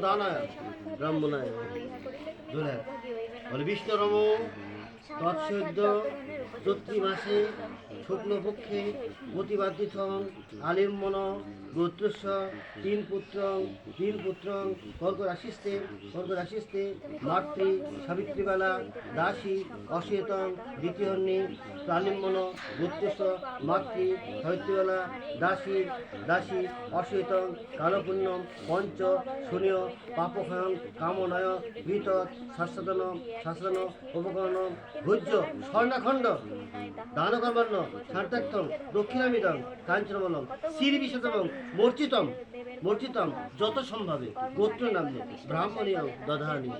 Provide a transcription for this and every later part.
দানায় ব্রাহ্মণায় বলে বিষ্ণুরম তৎসদ্য চৈত্রী মাসে শুক্লপক্ষে প্রতিবাদিতং আলিম্বন গোত্রস্য তিন পুত্রং কর্করাশিস্তে মাতৃ সাবিত্রীবালা দাসী অশেতং দ্বিতীয়ন্নি আলিম্বন গোত্রস্য মাতৃ সাবিত্রীবালা দাসী অশেতং কালপুণ্যম পঞ্চ শূন্য পাপক্ষয়ং কামনয় বিতৎ শাস্ত্রন উপকরণ ভোজ্য স্বর্ণাখণ্ড দানকর্মান্য শান্তাক্তম দক্ষিণামিদং কাঞ্চনবলম শ্রীবিশতম মূর্ছিতম যত সম্ভাবে গোত্র নামে ব্রাহ্মণীয় দধানি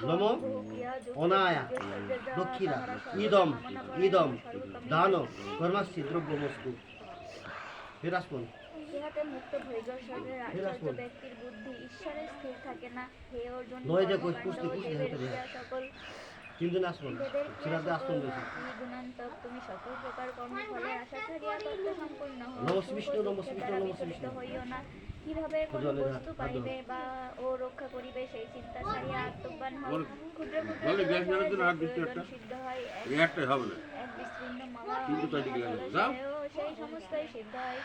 নম অনায়া দক্ষিণা ইদম দান কর্মাস্তি দ্রব্যমস্তু বিরাজপন ইহাতে মুক্ত ভৈগর স্বর্গের আচার্য ব্যক্তির বুদ্ধি ঈশ্বরে স্থির থাকে না। হে অর্জুন, সকল গুণান্তক তুমি সকল প্রকার কর্মফলে আশা ছাড়িয়া তত্ত্ব সম্পূর্ণ হইও না। কিভাবে কোন বস্তু পাইবে বা ও রক্ষা করিবে সেই চিন্তা ছাড়িয়া আত্মজ্ঞান হও। ক্ষুদ্র সিদ্ধ হয় এক বিস্তীর্ণ মালা সেই সমস্তই সিদ্ধ হয়।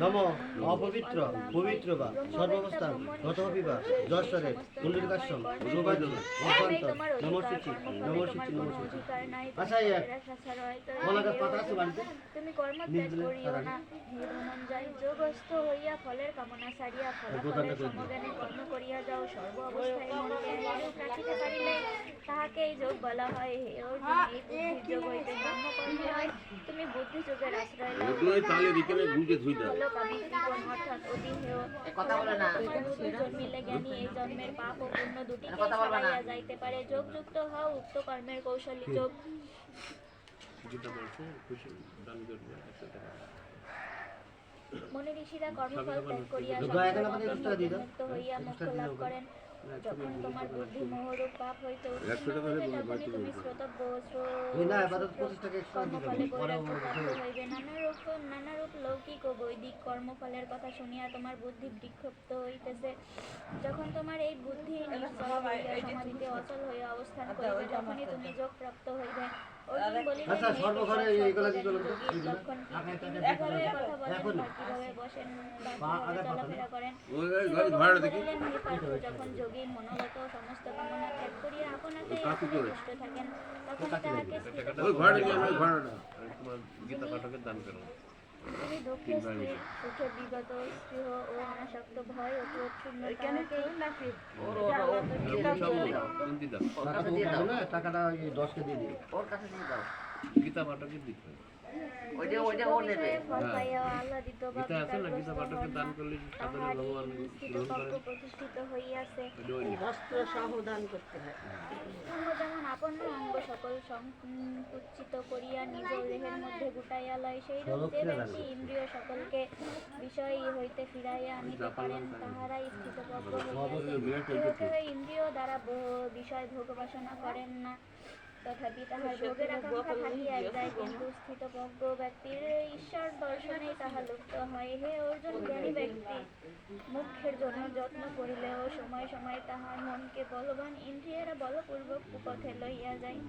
নম অপবিত্র পবিত্র বা সর্বাবস্থান গতহপি বা যশ্বরে পুণ্ডরিকাশ্রম সৌভাগ্য নমস্তুচি আচ্ছা কলাগাছ পাতা আছে বাড়িতে তুমি কর্মত্যাগ করিও না। হে ধনঞ্জয়, যোগস্থ হইয়া ফলের কামনা ছাড়িয়া ফলাফলের সমজ্ঞানে কর্ম করিয়া যাও। সর্ব অবস্থায় মনকে এরূপ রাখিতে পারিলে তাহাকেই যোগ বলা হয়। হে অর্জুন, এই বুদ্ধির যোগ হইতে ব্রহ্মকর্ম হয়। তুমি বুদ্ধি যোগের আশ্রয় লও। অর্থাৎ অতি হেয় জন্মিলে জ্ঞানী এই জন্মের পাপ ও পুণ্য দুটিকে ছাড়াইয়া যাইতে পারে। যোগযুক্ত হও উক্ত কর্মের কৌশলী যোগ। মনে ঋষিরা কর্মফল ত্যাগ করিয়া মুক্ত হইয়া মোক্ষ লাভ করেন। যখন তোমার বুদ্ধি মোহরূপ পাপ হইতে তখনই তুমি শ্রোতব্য কর্মফলে প্রাপ্ত হইবে। নানারূপ লৌকিক ও বৈদিক কর্মফলের কথা শুনিয়া তোমার বুদ্ধি বিক্ষিপ্ত হইতেছে। যখন তোমার এই বুদ্ধি নিশ্চল হইয়া সমাধিতে অচল হইয়া অবস্থান করিবে তখনই তুমি যোগ প্রাপ্ত হইবে। অর্জুন বলিলেন, লক্ষণ কিভাবে কথা বলেন বা কিভাবে বসেন বা চলাফেরা করেন। বলিলেন, হে পার্থ, যখন যোগী মনোগত সমস্ত কামনা ত্যাগ করিয়া আপনাকে তুষ্ট থাকেন তখন তাহাকে তুমি দুঃখে স্থির, সুখে বিগত, স্পৃহ ও অনাসক্ত, ভয় ও ক্রোধ শূন্য টাকাটা 10কে দিয়ে দিও ওর কাছে দিয়ে দাও। গীতা পাঠকের দিতে প্রতিষ্ঠিত হইয়াছে। যেমন আপন অঙ্গ সকল সংকুচিত করিয়া নিজ দেহের মধ্যে গুটাইয়া লয়, সেই রূপ যে ব্যক্তি ইন্দ্রিয় সকলকে বিষয় হইতে ফিরাইয়া আনিতে পারেন তাহারাই স্থিতপ্রজ্ঞ হইয়াছে। ইন্দ্রিয় দ্বারা বিষয় ভোগ বাসনা করেন না, তথাপি তাহার ভোগের আকাঙ্ক্ষা থাকিয়া যায়, কিন্তু স্থিতপ্রজ্ঞ ব্যক্তির ঈশ্বর দর্শনেই তাহা লুপ্ত হয়। হে অর্জুন, জ্ঞানী ব্যক্তি মুখ্যের জন্য যত্ন করিলেও সময় সময় তাহার মনকে বলবান ইন্দ্রিয়েরা বলপূর্বক কুপথে লইয়া যায়।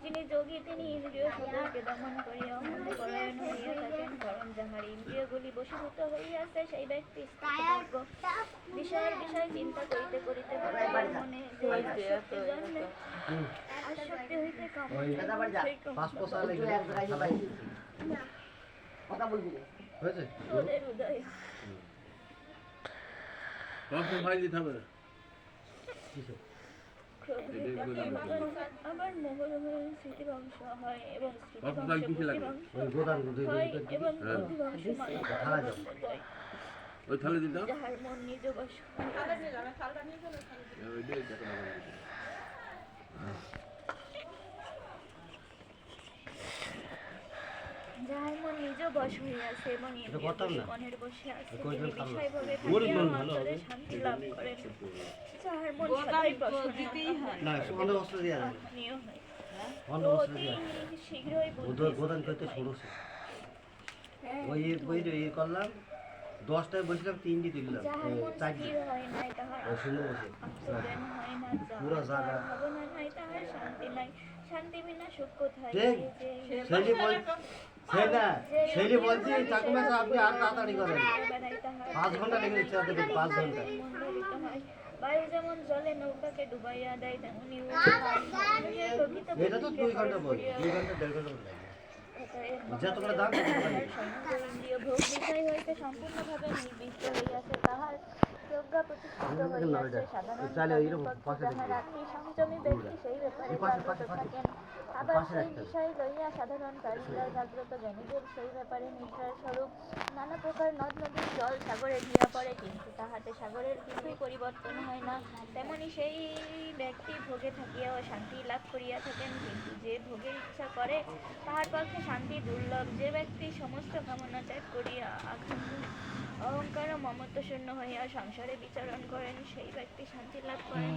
যিনি যোগী তিনি ইন্দ্রিয় সকলকে দমন করিয়া মনপরায়ণ হইয়া থাকেন, কারণ যাহার ইন্দ্রিয়গুলি বশীভূত হইয়াছে সেই ব্যক্তি স্থিতপ্রজ্ঞ। বিষয় চিন্তা করিতে করিতে মনে যে আসক্তি জন্মে, আসক্তি হইতে ওদের উদয় আবার মোহরমের স্মৃতিভংশ হয় এবং যাহার মন নিজ বশ যাহার মন নিজ বশ হইয়াছে এবং মনের বশে আছে, তিনি বিষয়ভাবে শান্তি লাভ করেন। যাহার মন সদাই প্রসন্ন হয়, শীঘ্রই ওদের প্রধান করতে ষোলোশো ওই ওই ইয়ে করলাম 10টায় বসলাম 3টি তুললাম যাহার মন 4টি স্থির হয় নাই তাহার ওই শূন্য বসে আশ্রয়ন হয় না, পুরো জায়গা। যাহার ভাবনা নাই তাহার শান্তি নাই, শান্তি বিনা সুখ কোথায়? ঠিক। যে ছেলে বল ছেলে বলছি ঠাকুমা সাহেব আপনি আর তাড়াতাড়ি করেন বেড়াই তাহার 5 ঘন্টা লেগে দিচ্ছে আপনাদের 5 ঘন্টা মন ধরিত হয়। বায়ু যেমন জলে নৌকাকে ডুবাইয়া দেয়, তেমনি মানুষের প্রকৃত এটা তো 2 ঘন্টা বল 2 ঘন্টা 1.5 ঘন্টা বল যতগুলো দাম ইন্দ্রিয় ভোগ বিষয় হইতে সম্পূর্ণভাবে নিবৃত্ত হইয়াছে, তাহার প্রজ্ঞা প্রতিষ্ঠিত হইয়াছে। সাধারণ যাহা রাত্রি সংযমী ব্যক্তি সেই ব্যাপারে জাগ্রত থাকেন, আবার সেই বিষয় লইয়া সাধারণ কারীরা জাগ্রত জ্ঞানীদের সেই ব্যাপারে নিদ্রার স্বরূপ নানা প্রকার নদ নদীর জল সাগরে গিয়া পড়ে, কিন্তু তাহাতে সাগরের কিছুই পরিবর্তন হয় না। তেমনি সেই ব্যক্তি ভোগে থাকিয়াও শান্তি লাভ করিয়া থাকেন, কিন্তু যে ভোগের ইচ্ছা করে তাহার পক্ষে শান্তি দুর্লভ। যে ব্যক্তি সমস্ত কামনা ত্যাগ করিয়া অহংকার ও মমত্ব শূন্য হইয়া সংসারে বিচরণ করেন, সেই ব্যক্তি শান্তি লাভ করেন।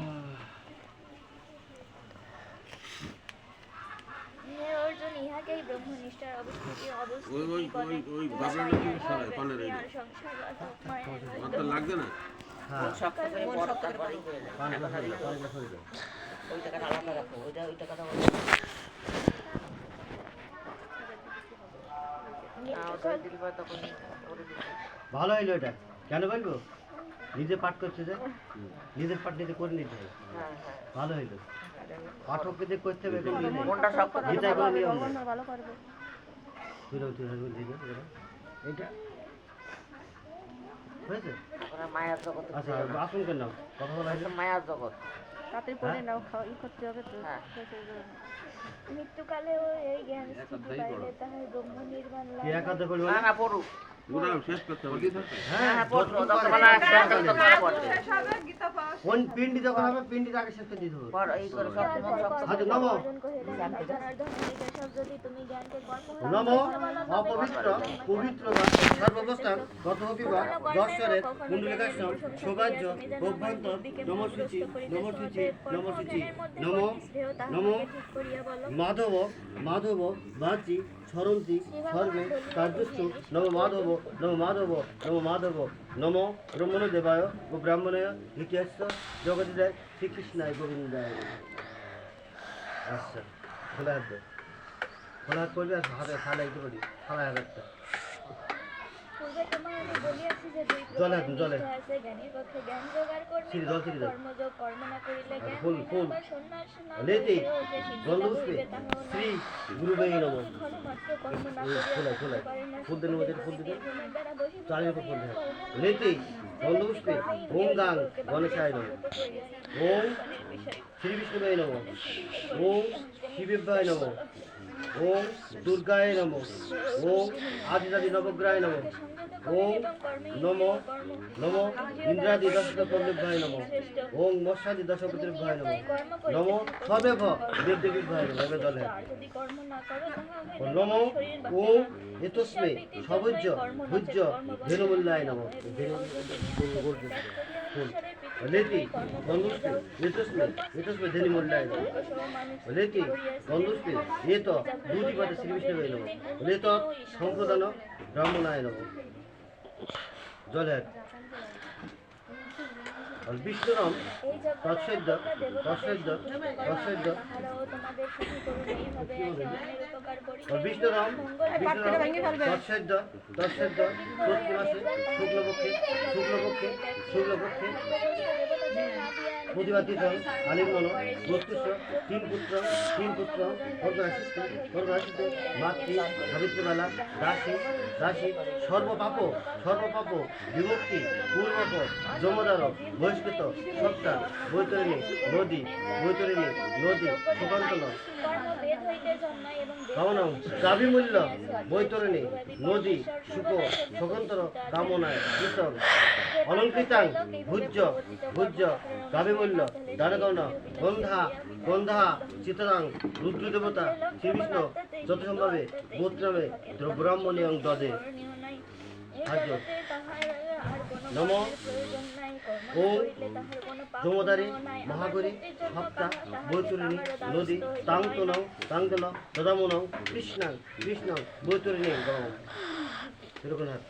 হে অর্জুন, ইহাকেই ব্রহ্মনিষ্ঠার অবস্থিতি বলে। আর সংসার অর্থাৎ মায়ের লাগবে না হ্যাঁ ওই টাকাটা আলাদা রাখো, ওই টাকাটা ভালো হইলো এটা কেন বলবো নিজে পাঠ করছে যে নিজের পাঠ নিজে করে নিতে হবে ভালো হইলো পাঠককে যে করতে হবে এটা নিয়ে এটা কোনো নিয়ম নেই এইটা হয়েছে মায়ার জগৎ, আচ্ছা আসুন কেন কথা বলা হয়েছে মায়ার জগৎ। মৃত্যুকালেও এই জ্ঞান স্থিতি পাইলে তাহার ব্রহ্ম নির্বাণ লাভ কি একাদে করবো না না পড়ুক, ওরা শেষ করতে হবে হ্যাঁ পড়লো যতক্ষণ শেষ করতে ততক্ষণ পড়বে। কোন পিন্ডি যখন হবে পিন্ডির আগে শেষ করে দিতে হবে পড়, এই করে সব জীবন সব আচ্ছা নম নম অপবিত্র পবিত্র বা সর্বাবস্থান গতহপি বা দর্শনে কুণ্ডলিকাশ্রম সৌভাগ্য অভ্যন্তর নমসূচি নমসূচি নমসূচি নম নম মাধব মাধব বাচি স্মরন্তি সর্বে কার্যস্থ নম মাধব নম মাধব নম মাধব নম ব্রহ্মণ দেবায় ও ব্রাহ্মণয় ইতিহাস জগদিদায় শ্রীকৃষ্ণায় গোবিন্দায়। আচ্ছা খোলা হাত দেয় খোলা হাত করবি আর হাতে থালা দিতে পারি থালা হাতটা পূর্বে তোমায় আমি বলিয়াছি যে দুই জলে প্রকার জলে নিষ্ঠা আছে, জ্ঞানীর পক্ষে জ্ঞান জোগাড় কর্মী সিঁড়ি জল পক্ষে সিঁড়ি জল কর্মযোগ, কর্ম না করিলে জ্ঞান ফুল, হয় না, ফুল। আবার সন্ন্যাস না লেতে করিলেও যে সিদ্ধি লাভ গন্ধপুষ্পে হইবে তাহাও না। শ্রী গুরুবেই নম ক্ষণমাত্র কর্ম না এই করিয়া খোলা খোলা থাকতে পারে না, ফুল দেন ওদের ফুল দিতে গুণের দ্বারা বশীভূত চালের উপর ফুল হইয়া দেন লেতে গন্ধপুষ্পে ওম গাং গণেশায় নম ওম শ্রী বিষ্ণুবাই নম ওম শিবেবায় নম ওম দুর্গায় নম ওম আদিদাদি নবগ্রহায় নম ওম নম নম ইন্দ্রাদি দশপল্লভায় নম ওম মৎস্যাদি দশপতির্ভায় নম নম সবে ভ দেবদেবীভায় নম এবার জলে আর যদি কর্ম না করো তাহা হইলে নম শরীর ওম এতস্মে সবুজ ভুজ্য ধেনুমূল্যায় নম লেতি গন্ধুষ্পে এতস্মে এতস্মে ধেনুমূল্যায় নম লেতি গন্ধুষ্পে এত দুটি পাতে শ্রীবিষ্ণুবাই নম লেত সম্প্রদান ব্রাহ্মণায় নম জলে বিষ্ণুরাম এই যজ্ঞ তৎসদ্য তৎসদ্য তৎসদ্য তাহারাও তোমাদের সুখী করুন, এইভাবে একে অন্যের উপকার করিতে বিষ্ণুরাম মঙ্গল বিষ্ণুরাম তৎসদ্য তৎসদ্য চৈত্র মাসে শুক্লপক্ষে শুক্লপক্ষে শুক্লপক্ষে প্রতিবাদ দিতম আলিঙ্গন বস্তুষ্য তিন পুত্র অর্গরাশিত মাতৃ সাবিত্রীবেলা দাসী দাসী সর্বপাপ বিমুক্তি পূর্বক যমদার বহিষ্কৃত সত্তা বৈতরণী নদী সুকান্তন কর্মভেদ হইতে জন্মায় এবং কামনাম দাবিমূল্য বৈতরণী নদী সুখ সুকান্তর কামনায় কৃষক অলঙ্কৃতাং ভুজ্য দাবিমূল্য দানগণ গন্ধা চিতরাং রুদ্রদেবতা শ্রীবিষ্ণু যথাসম্ভবে গোত্রমে ব্রাহ্মণী দদে করণীয় নাই। এই সাহায্য। জগতে তাহার আর কোনো নমঃ কর্মের প্রয়োজন নাই, কর্ম না ওম করিলে তাহার কোনো পাপ জমদারি পুণ্য নাই। আমার মহাগরি মুক্তির জন্য সপ্তা কাহার সাহায্যে বৈতরণী কাহারও নদী দ্বারস্থ হইতে তাং হয় তনৌ না। তাং তন দদামনৌ কৃষ্ণাং কৃষ্ণাং বৈতরণী গম এরকম হাত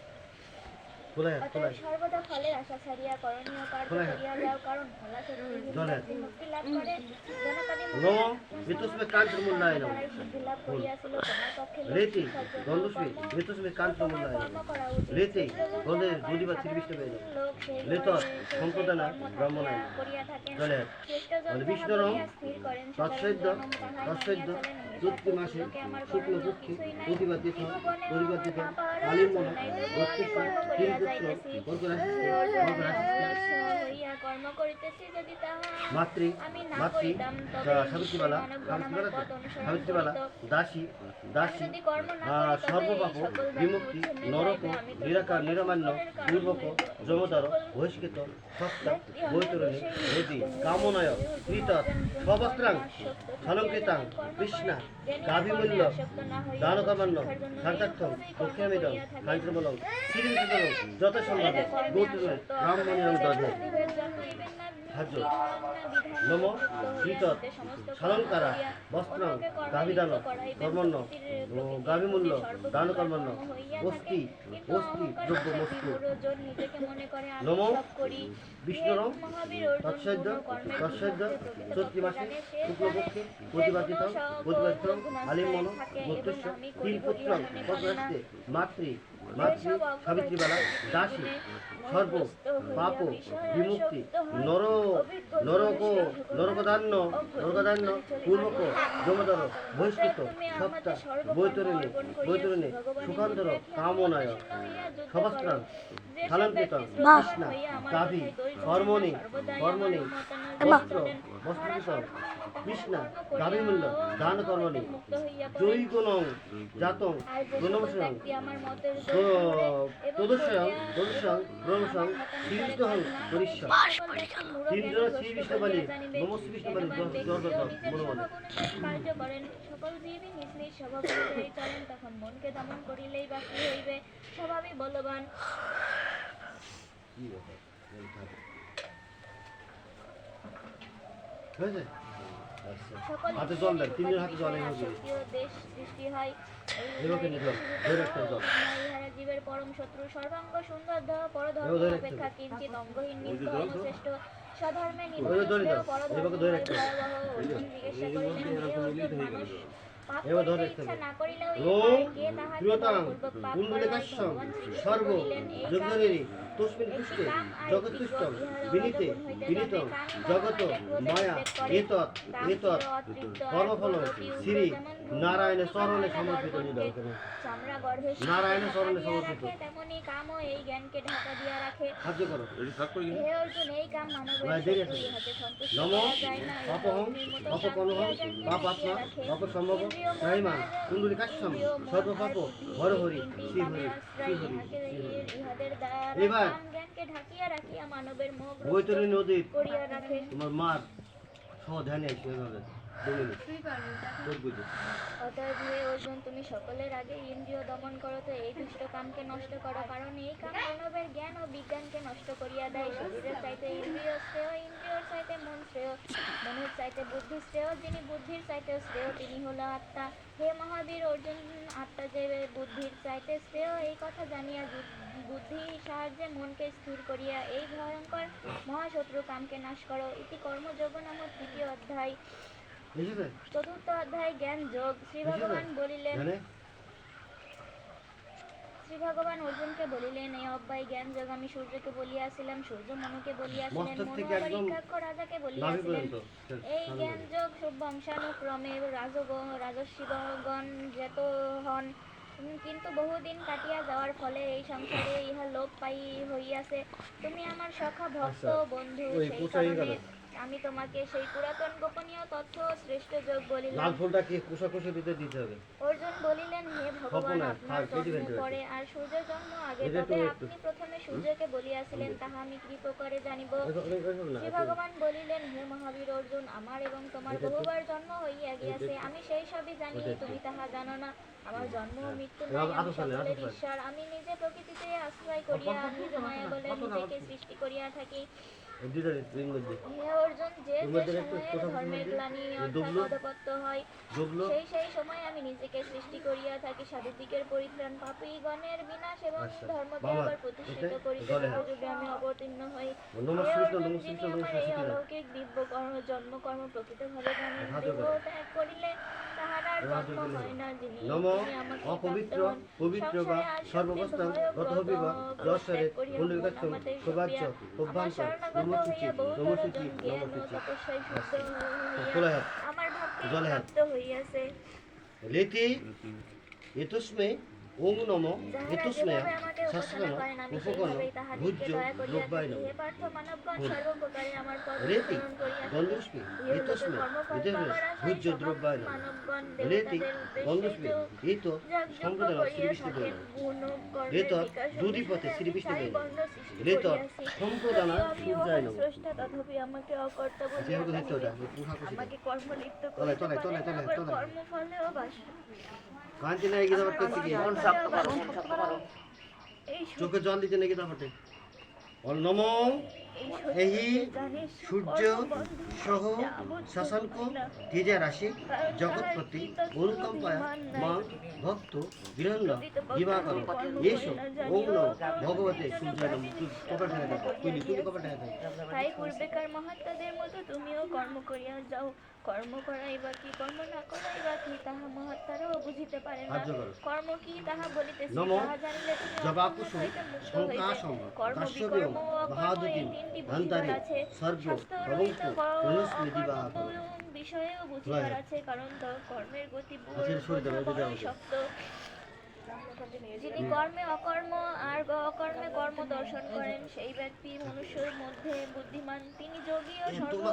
খোলা হাত খোলা অতএব সর্বদা ফলের আশা ছাড়িয়া করণীয় কার্য খোলা হাত। করিয়া যাও, কারণ ফলাশক্তি জলে। ব্যক্তি মুক্তি লাভ করে। জনকাদি নমঃ ঋতুস্মে কাঞ্চনমূল্যায় নমঃ দ্বারাই সিদ্ধি লাভ করিয়াছিল, তোমার পক্ষে রেতি লোক গন্ধস্মে কর্ম- ঋতুস্মে তোমার কাঞ্চনমূল্যায় কর্ম নমঃ করা উচিত। রেতি শ্রীকৃষ্ণ গন্ধের যখন দুদিবা সাধারণ শ্রীবিষ্ণু পেয়ে লোক সেই লেতর সেই সম্পদানা কর্ম ব্রাহ্মণায় থাকিয়া করিয়া থাকেন। জলে শ্রেষ্ঠজন বলে যাহা বিষ্ণুরম বলিয়া স্থির করেন, তৎসৈদ্য সাধারণ জনম তাহাই তৎসৈদ্য মানিয়া চলেন। চৈত্রি মাসে লোকে আমার শুক্ল করণীয় পক্ষে কিছুই নাই। প্রতিবাদিত ত্রিভুবনে পরিবর্তিত না পাওয়ার আলিম্বন আলোচনায় তবু আমি বত্রিশ কর্ম তিন করিয়া পুত্র যাইতেছি। কর্করাশিতে সে অর্জনে কর্করাশিতে অগ্রসর হইয়া কর্ম করিতেছি, যদি তাহা মাতৃ আমি না মাতৃ করিতাম, তবে যা সাবিত্রীবালা মানবগণ আমার পথ অনুসরণ সাবিত্রীবালা করিত। দাসী আমি দাসী যদি কর্ম না করি, তবে সর্বপাপ এই সকল ব্যাধি বিমুক্তি উচ্ছেদ নরক যাইবে। আমি তো নিরাকার নিরমান্য সকলের পূর্বক কারণ হইতে জমদার সকল বহিষ্কৃত সত্তা ব্যক্তি আমার বৈতরণী দোষে নদী নিযুক্ত কামনায় হইয়া কৃতৎ সবস্ত্রাং সলঙ্কৃতাং কৃষ্ণা গাভিমূল্য দানকর্মান্য শান্তার্থম দক্ষিণামিদং কাঞ্চনবলং শ্রীবিষ্ণুবলং যত সম্ভব গৌতম ব্রাহ্মণীয়ং দধে ভাজ্য নম কৃতৎ সালঙ্কারা বস্ত্রং গাভিদান কর্মণ্য গাভিমূল্য দানকর্মণ্য অস্তি অস্তি দ্রব্যমস্তু নম বিষ্ণুরম তৎসৈদ্য তৎসৈদ্য চৈত্রি মাসে শুক্লপক্ষে প্রতিবাদিত প্রতিবাদিত আলিমন মত্যস্য তিন পুত্রং কর্করাশিতে মাতৃ মাতৃ সাবিত্রীবালা দাসী সর্ব পাপ বিমুক্তি নর নরক নরকদান্য নরকদান্য পূর্বক জমদর বহিষ্কৃত সত্তা বৈতরণী বৈতরণী সুখান্তর কামনায় সবস্ত্রাং শালঙ্কৃত কৃষ্ণা গাভি কর্মণি কর্মণি বস্ত্র বস্ত্রকৃত কৃষ্ণা গাভিমূল্য দান কর্মণি জৈগুণং জাতং গুণবসং তদস্বয়ং তদস্বয়ং ব্রহ্মসং শ্রীবিষ্ণুহং পরিষ্য তিনজন শ্রীবিষ্ণুবালী নম শ্রীবিষ্ণুবালী মনোমনে কার্য করেন, সকল জীবই নিজ নিজ স্বভাব অনুযায়ী চলেন, তখন মনকে দমন করিলেই বা কি হইবে? স্বভাবই বলবান। হয়েছে সকল হাতে জল দেন, তিনজন হাতে জল বিষয়ে এনে দিন। আসক্তি ও দেশ সৃষ্টি হয়। এভাবে নিয়ে জল, ধরে রাখতে জল। ইহারা জীবের পরম শত্রু। সর্বাঙ্গ সুন্দর দেহ পরধর্ম এভাবে ধরে রাখতে অপেক্ষা কিঞ্চিত অঙ্গহীন নিত্য শ্রেষ্ঠ। স্বধর্মে ওইভাবে ধরে নির্ভর দাও, পরধর্ম এভাবে ধরে রাখতে হবে। ভয়াবহ। অর্জুন জিজ্ঞাসা করিলেন, হে অর্জুন, মানুষ পাপ এভাবে ধরে করিতে রাখতে ইচ্ছা হবে। না করিলেও ওম ইহার কে তাহাকে প্রিয়তাং বলপূর্বক পাপ কুণ্ডলিকাশ্যং করে? ভগবান শ্রীকৃষ্ণ সর্ব বলিলেন, এই কাম যজ্ঞনেরি তস্মিন পুষ্টে জগৎতুষ্টং বিনীতে বিনীতং জগত মায়া এতৎ এতৎ কর্মফল শ্রী নারায়ণের চরণে সমর্পিত নিদর্শন চামড়া গর্ভে নারায়ণের চরণে ঢাকা দিয়া সমর্পিত। রাখে, তেমনি কামও এই জ্ঞানকে ঢাকা দিয়া রাখে। সাহায্য করো হে অর্জুন, এই কাম মানবের ভাই, দেরি আছে। শত্রু, ইহাতে সন্তুষ্ট নম করা যায় না। ইহা পাপহং অগ্নির মতো পাপকলহং শান্তি জ্ঞানকে পাপাত্মা ঢাকিয়া রাখে। পাপসম্ভব ইন্দ্রিয় মন রাহিমা আর কুণ্ডলিকাশ্যম ইন্দ্রিয় মন সর্বপাপ আর বুদ্ধি, হর হরি তিনটি শ্রী হরি কামের আশ্রয়, শ্রী হরি ইহাদের দ্বারা এবার কাম জ্ঞানকে ঢাকিয়া রাখিয়া মানবের মোহ বৈতরণী নদীর করিয়া রাখে। তোমার মার সহ ধ্যানে আসবে এভাবে 2 মিনিট চোখ বুঝে অতএব হে অর্জুন, তুমি সকলের আগে ইন্দ্রিয় দমন করো, তো এই দুষ্ট কামকে নষ্ট করো, কারণ এই কাম মানবের জ্ঞান ও বিজ্ঞানকে নষ্ট করিয়া দেয়। শরীরের চাইতে ইন্দ্রিয় শ্রেয়, ইন্দ্রিয়র চাইতে মন শ্রেয়, মনের চাইতে বুদ্ধি শ্রেয়, যিনি বুদ্ধির চাইতে শ্রেয় তিনি হলো আত্মা। হে মহাবীর অর্জুন, আত্মা যে বুদ্ধির চাইতে শ্রেয়, এই কথা জানিয়া বুদ্ধি সাহায্যে মনকে স্থির করিয়া এই ভয়ঙ্কর মহাশত্রু কামকে নাশ করো। ইতি কর্মযোগ নামক 3য় অধ্যায়। বুঝেছে 4র্থ অধ্যায় জ্ঞান যোগ। শ্রী ভগবান বলিলেন, ধ্যানে শ্রী ভগবান অর্জুনকে বলিলেন, এই অব্যয় জ্ঞান যোগ আমি সূর্যকে বলিয়াছিলাম, সূর্য মনুকে বলিয়াছিলেন, মস্তক মনু থেকে আবার একদম ইক্ষাক্ষ রাজাকে নাভি বলিয়াছিলেন। পর্যন্ত এই জ্ঞান যোগ বংশানুক্রমে রাজস্বীগণ যেত হন, কিন্তু বহুদিন কাটিয়া যাওয়ার ফলে এই সংসারে ইহা লোপ পাই হইয়াছে। তুমি আমার সখা ভক্ত আচ্ছা, বন্ধু, ওই সেই পোষাই কারণে গেল। আমি তোমাকে সেই পুরাতন গোপনীয় তথ্য ও শ্রেষ্ঠ যোগ বলিলাম। লাল ফুলটা কি কোষাকুষির ভিতরে দিতে হবে? অর্জুন বলিলেন, হে ভগবান, স্বপন, আপনার কেটে জন্ম ফেলতে পরে আর সূর্যের জন্ম আগে, এটা তবে একটু- আপনি প্রথমে সূর্যকে বলিয়াছিলেন, তাহা আমি কৃপ করে জানিব। এরকম না, শ্রী ভগবান বলিলেন, হে মহাবীর অর্জুন, আমার এবং তোমার বহুবার জন্ম হইয়া গিয়াছে, আমি সেই সবই জানি, তুমি তাহা জানো না। আমার জন্ম ও মৃত্যু নাই, আমি সকলের ঈশ্বর, আমি নিজে প্রকৃতিতে আশ্রয় করিয়া নিজ মায়া বলে নিজেকে সৃষ্টি করিয়া থাকি। দুইটা রিং মধ্যে হে অর্জুন, যে যে সময়ে ধর্মের গ্লানি অর্থাৎ অধপত্য হয়, ডুবলো সেই সময় আমি নিজেকে সৃষ্টি করিয়া থাকি। সাধুদিকের পরিত্রাণ, পাপীগণের বিনাশ এবং ধর্মকে আবার প্রতিষ্ঠিত করিতে যুগে আমি অবতীর্ণ হই। হে অর্জুন, যিনি আমার এই অলৌকিক দিব্য জন্ম কর্ম প্রকৃতভাবে জানেন, দেহ ত্যাগ করিলে তাহার আর জন্ম হয় না, যিনি আমাকে অপবিত্র প্রাপ্ত হন। পবিত্র বা সংশয় আর সর্ববস্থান সত্যি গত ভয় হবি বা ক্রোধ যশ্বরে ত্যাগ করিয়া পুনর্বিকাচ্ছ আমাতে সৌভাগ্য সুপ্রিয়া, আমার অভ্যন্তর শরণাগত নমসূচি হইয়া বহুতর নমসূচি জন জ্ঞান ও নমসূচি তপস্যায় শুদ্ধ খোলা হইয়া হাত আমার ভক্তি জলে হাত। প্রাপ্ত হইয়াছে। লেতি এতস্মে ওম নম যাহারা এতস্মে যেভাবে আমাকে উপাসনা শাস্ত্রন করেন, আমি উপকরণ সেইভাবেই তাহাদিগকে ভুজ্য দয়া করিয়া দ্রব্যায় থাকি। নম হে পার্থ, মানবগণ হুম। সর্বপ্রকারে আমার পদ রেতি অনুসরণ করিয়া থাকি। গন্ধুষ্মে ইহলোকে এতস্মে কর্মফল এতে পাবার আশায় ভুজ্য সমস্ত দ্রব্যায় নম মানবগণ রেতি দেবতাদের গন্ধুষ্মে উদ্দেশ্যে এই তো যজ্ঞ সম্প্রদায় করিয়া শ্রীবিষ্ণু থাকেন। গুণ ও কর্মের রেত বিকাশ ও দুদিপথে বিশেষে শ্রীবিষ্ণু আমি দেব বর্ণ সৃষ্টি রেত করিয়াছি। সম্প্রদানা যদিও আমি সূর্যায় মহান নম স্রষ্টা, তথাপি আমাকে অকর্তা বলিয়া যেহেতু দিতে ওটা জানিবে। পোশাক আমাকে কর্মলিপ্ত তলায়, করিতে তলায়, পারেন, তলায়, আবার তলায়। কর্মফলেও বাস কান্তি নাই গিয়ে যাবার করতে গিয়ে এই চোখে জল দিতে নাকি তারপরে নম এই সূর্য সহ শশাঙ্ক তেজা রাশি জগৎপতি অনুকম্পায় মা ভক্ত বীরন্দ দিবাকর এসো ওম নম ভগবতে সূর্যায় নম কপাল ঠেকা দেয় তুই কপাল ঠেকা দেয় তাই পূর্বেকার মহাত্মাদের মতো তুমিও কর্ম করিয়া যাও। কর্ম করাই বা কি, কর্ম না করাই বা কি, তাহা মহাত্মারাও বুঝিতে পারে না। সাহায্য করো। কর্ম কি তাহা বলিতেছি, নম তাহা জানিলে তুমি জবাকুসুম অকর্ম হইতে মুক্ত শঙ্কাসম হইবে। কর্ম কাশ্যপেয় বিকর্ম ও অকর্ম বাহাদুতি এই তিনটি ধন্তারি বুঝিবার আছে। সর্ব শাস্ত্র প্রবঙ্ক রহিত মনুস্মৃতি দিবাকর বিষয়েও বুঝিবার আছে, কারণ তো কর্মের গতি আচ্ছা, সরে যাবে, এটা বড়ই যাও। শক্ত। যিনি কর্মে অকর্ম আর অকর্মে কর্ম দর্শন করেন, সেই ব্যক্তি মনুষ্যের মধ্যে বুদ্ধিমান। তিনি যোগী ও সর্ব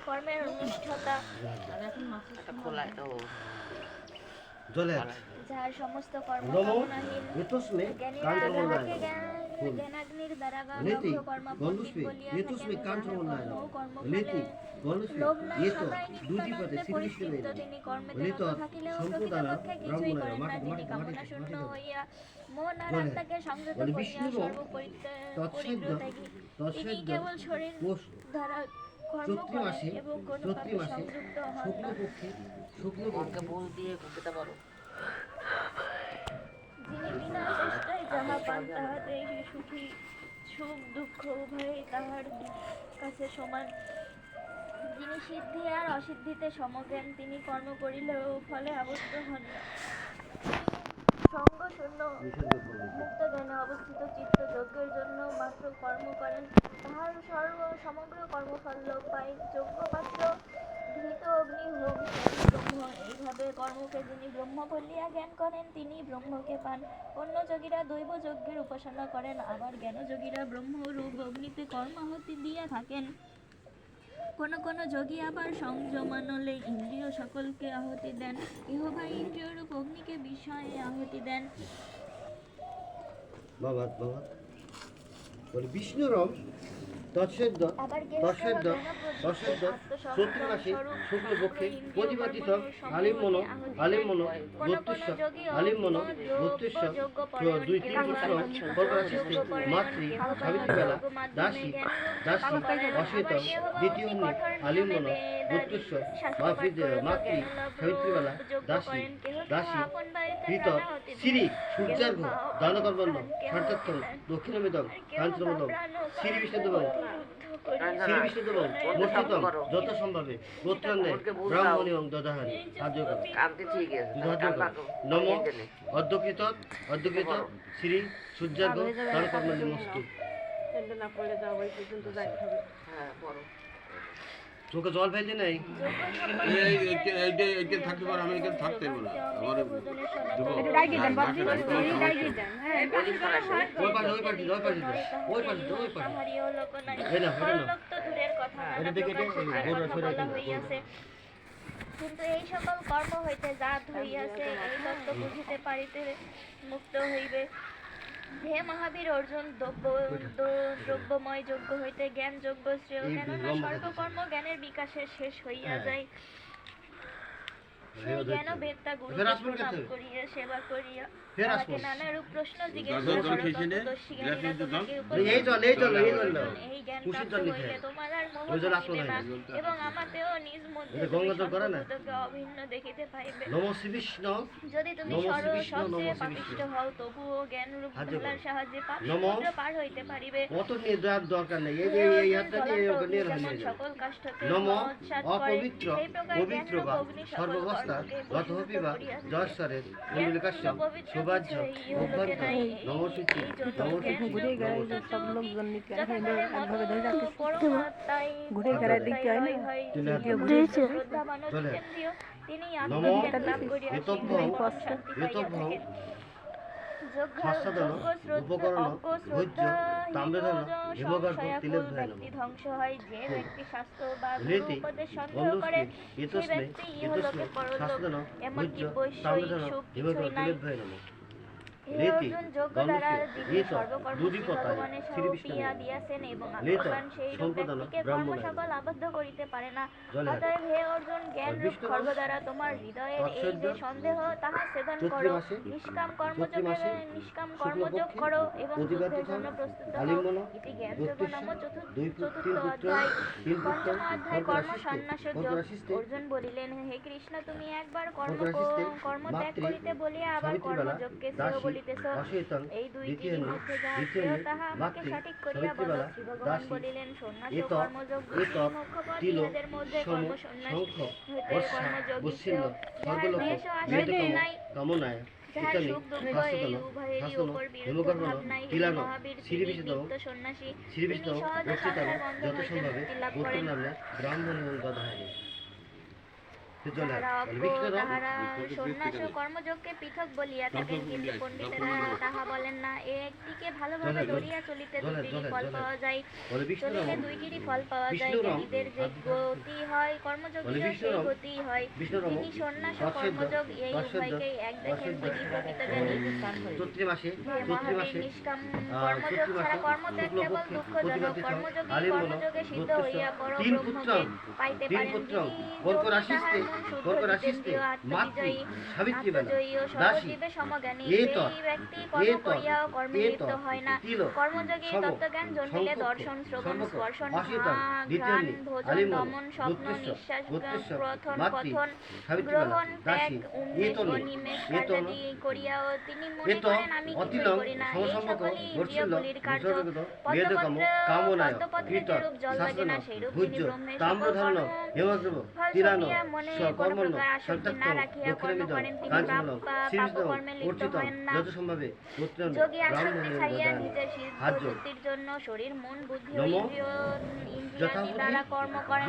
কর্মের অনুষ্ঠতা, জলে যার সমস্ত কর্ম নম কামনাহীন। এতস্মে জ্ঞানীরা কাঞ্চনমল্লায় যাহাকে ফুল। জ্ঞানাগ্নির দ্বারা লেতি দগ্ধ কর্মা পণ্ডিত গন্ধুষ্মে বলিয়া এতস্মে থাকেন, কাঞ্চনমল্লায় যাহার কর্ম লেতি ফলে গন্ধুষ্মে লোভ নাই, এতো সদাই দুদিপথে নিত্যানন্দে শ্রীবিষ্ণু পরিতৃপ্ত, বেদ তিনি কর্মেতে লিত রত থাকিলেও সম্প্রদানা প্রকৃতপক্ষে কিছুই ব্রাহ্মণেরা করেন না। মাটি তিনি মাটি কামনা মাটি শূন্য মাটি হইয়া মন আর বলে, আত্মাকে সংযত বলে করিয়া বিষ্ণুর তৎসদ্য পরিত্যাগী। তিনি তৎসদ্য কেবল শরীর কোষ দ্বারা কর্ম চৈত্রী করেন মাসে এবং কোনো চৈত্রী পাপে মাসে সংযুক্ত হন না। শুক্লপক্ষে শুক্লপক্ষে যিনি বিনা চেষ্টায় যাহা পান তাহাতে সুখী, সুখ দুঃখ উভয়ই তাহার কাছে সমান। যিনি সিদ্ধি আর অসিদ্ধিতে সমজ্ঞান, তিনি কর্ম করিলেও ফলে আবদ্ধ হন না। সঙ্গ শূন্য মুক্ত জ্ঞানে অবস্থিত চিত্ত যজ্ঞের জন্য মাত্র কর্ম করেন, তাহার সমগ্র কর্মফল লোপ পায়। যজ্ঞপাত্র ধৃত অগ্নি হোম ব্রহ্ম, এইভাবে কর্মকে যিনি ব্রহ্ম বলিয়া জ্ঞান করেন, তিনি ব্রহ্মকে পান। অন্য যোগীরা দৈব যজ্ঞের উপাসনা করেন, আবার জ্ঞান যোগীরা ব্রহ্মরূপ অগ্নিতে কর্মাহুতি দিয়া থাকেন। কোন কোন যোগী আবার সংযমানলে ইন্দ্রিয় সকলকে আহুতি দেন, ইহবা ইন্দ্রিয়রূপ অগ্নিকে বিষয়ে আহুতি দেন। বাবা বলে বিষ্ণুরম তৎসদ্য আবার তৎসদ্য তৎসদ্য চৈত্রী মাসে শুক্লপক্ষে প্রতিপাদিত আলিম্মন আলিম্মন বত্রিশ আলিম্মন বত্রিশ 2-3 পুত্র কল্পনাচিস্তে মাতৃ সাবিত্রীবেলা দাসী দাসী অশ্বেত দ্বিতীয় আলিম্মন বত্রিশ মাতৃ সাবিত্রীবেলা দাসী দাসী কৃত শ্রী সূর্যার্ঘ দানকর্মণ্য সার্থক্যম দক্ষিণামিদম কাঞ্চনমদম শ্রী বিষ্ণুদেবম শ্রী বিষ্ণুদেবম মূর্তিতম যত সম্ভবে গোত্রান্নে ব্রাহ্মণী এবং দদাহারি সাহায্য করো নম অধ্যকৃত শ্রী সূর্যার্ঘ দানকর্মণ্য মস্তু না পড়লে যাও ওই পর্যন্ত যাইতে হবে। হ্যাঁ বড় চোখে জল ফেলতে নেই থাকতে পারে আমি এখানে থাকতে পারবো না আমার ওই পাশে ওই পাশে ওই পাশে ওই পাশে ওই পাশে এই না এটা দেখে এটা গোড়া সরে হইয়াছে কিন্তু এই সকল কর্ম হইতে জাত হইয়াছে এই তত্ত্ব বুঝিতে পারিতে মুক্ত হইবে। হে মহাবীর অর্জুন, দ্রব্যময় যজ্ঞ হইতে জ্ঞান যজ্ঞ শ্রেয়, কেননা সর্বকর্ম জ্ঞানের বিকাশে শেষ হইয়া যায়। সেই জ্ঞান বেত্তা গুরুকে প্রণাম করিয়া সেবা করিয়া তাহাকে নানারূপ প্রশ্ন জিজ্ঞাসা করো। তত্ত্বদর্শী জ্ঞানীরা তোমাকে এই জ্ঞান প্রাপ্ত হইলে তোমার আর মোহ থাকিবে না এবং আমাতেও নিজ মধ্যে তুমি অভিন্ন দেখিতে পাইবে। যদি তুমি সবচেয়ে পাপিষ্ঠ হও তবুও জ্ঞান রূপ ধলার সাহায্যে পাপ সমুদ্র পার হইতে পারিবে। দরকার নেই যেমন সকল কাষ্ঠকে মৎসাৎ করে সেই প্রকার জ্ঞান রূপ অগ্নি সকল কর্মকে পবিত্র করিয়া জয়স্বরের পবিত্র সৌভাগ্য অভ্যন্ত নমস্কৃতি ঘুরে ঘেরায় দেখতে হয় না তিনি আত্মজ্ঞান লাভ করিয়া ধ্বংস হয়। যে ব্যক্তি শাস্ত্র বা উপদেশ সন্দেহ করে সেই ব্যক্তি ইহলোকে পরলোক এমনকি বৈষয়িক সুখ কিছুই নাই। হে অর্জুন, যোগ্য দ্বারা যিনি সর্বকর্মকে ভগবানের সঁপিয়া দিয়াছেন এবং আত্মজ্ঞান সেই রূপ ব্যক্তিকে কর্ম সকল আবদ্ধ করিতে পারে না। অতএব হে অর্জুন, জ্ঞান রূপ খড়গ দ্বারা তোমার হৃদয়ের এই যে সন্দেহ তাহা ছেদন করো, নিষ্কাম কর্মযোগ করো এবং যুদ্ধের জন্য প্রস্তুত হও। ইতি জ্ঞান যোগ নাম চতুর্থ অধ্যায়। পঞ্চম অধ্যায় কর্ম সন্ন্যাসের যোগ। অর্জুন বলিলেন, হে কৃষ্ণ, তুমি একবার কর্ম ত্যাগ করিতে বলিয়া আবার কর্মযোগকে শ্রেয় বলিতেছ। এই দুইটির মধ্যে যাহা শ্রেয় তাহা আমাকে সঠিক করিয়া বলো। শ্রী ভগবান বলিলেন, সন্ন্যাস ও কর্মযোগ দুইটি মুখ্য পথ, ইহাদের মধ্যে কর্ম সন্ন্যাস হইতে কর্মযোগী শ্রেয়। যাহার দ্বেষ ও আসক্তি নাই, যাহার সুখ দুঃখ এই উভয়েরই উপর বিরুদ্ধ ভাব নাই, হে মহাবীর, তিনি নিত্য সন্ন্যাসী, তিনি সহজে সংসার বন্ধন হইতে মুক্তি লাভ করেন। তাহারা সন্ন্যাস ও কর্মযোগকে পৃথক বলিয়া থাকেন, কিন্তু পণ্ডিতেরা তাহা বলেন না। একটিকে ভালোভাবে ধরিয়া চলিতে দুইটিরই ফল পাওয়া যায়, চলিলে দুইটিরই ফল পাওয়া যায়। জ্ঞানীদের যে গতি হয় কর্মযোগীরও সেই গতি হয়। তিনি সন্ন্যাস ও কর্মযোগ এই উভয়কেই এক দেখেন, তিনি প্রকৃত জ্ঞানী। হে মহাবীর, নিষ্কাম কর্মযোগ ছাড়া কর্মত্যাগ কেবল দুঃখজনক। কর্মযোগী কর্মযোগে সিদ্ধ হইয়া পরম ব্রহ্মকে পাইতে পারেন। যিনি শুদ্ধ আত্মবিজয়ী, আত্মজয়ী ও সর্বজীবে সমজ্ঞানী, সেই ব্যক্তি কর্ম করিয়াও কর্মে লিপ্ত হয় না। কর্মযোগী তত্ত্বজ্ঞান জন্মিলে দর্শন, শ্রবণ, স্পর্শন, ঘ্রাণ, ভোজন, দমন, স্বপ্ন, নিঃশ্বাস, কথন, গ্রহণ, ত্যাগ, উন্মেষ ও নিমেষ কার্যাদি করিয়াও তিনি মনে করেন আমি কিছুই করি না। এই সকলই ইন্দ্রিয়গুলির কার্য। পদ্মপত্রে যেরূপ জল লাগে না, সেইরূপ তিনি ব্রহ্মের সকল কর্ম ফল শুনিয়া মনে কোনো প্রকার আসক্তি না রাখিয়া কর্ম করেন। তিনি পাপকর্মে লিপ্ত হন না। যোগী আসক্তি ছাড়িয়া নিজের সিদ্ধির জন্য শরীর, মন, বুদ্ধি ও ইন্দ্রিয়াদি দ্বারা কর্ম করেন।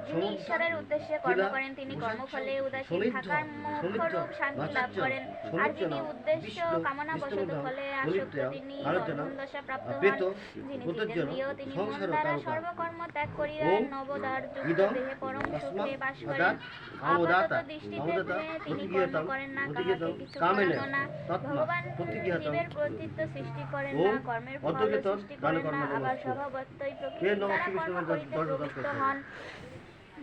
যিনি ঈশ্বরের উদ্দেশ্যে কর্ম করেন তিনি কর্মফলে উদাসীন থাকার মোক্ষরূপ শান্তি লাভ করেন। আর যিনি উদ্দেশ্য কামনাবশত ফলে আসক্ত তিনি ধনদশা প্রাপ্ত হন। যিনি জিতেন্দ্রিয় তিনি মন দ্বারা সর্বকর্ম ত্যাগ করিয়া নবদ্বারযুক্ত দেহে পরম সুখে বাস করেন। আপাতত দৃষ্টিতে তিনি কর্ম করেন না, কাহাকে কিছু করানো না। ভগবান জীবের কর্তৃত্ব সৃষ্টি করেন না, কর্মের ফল সৃষ্টি করেন না, আবার স্বভাবতই প্রকৃতির দ্বারা কর্ম করিতে প্রবৃত্ত হন।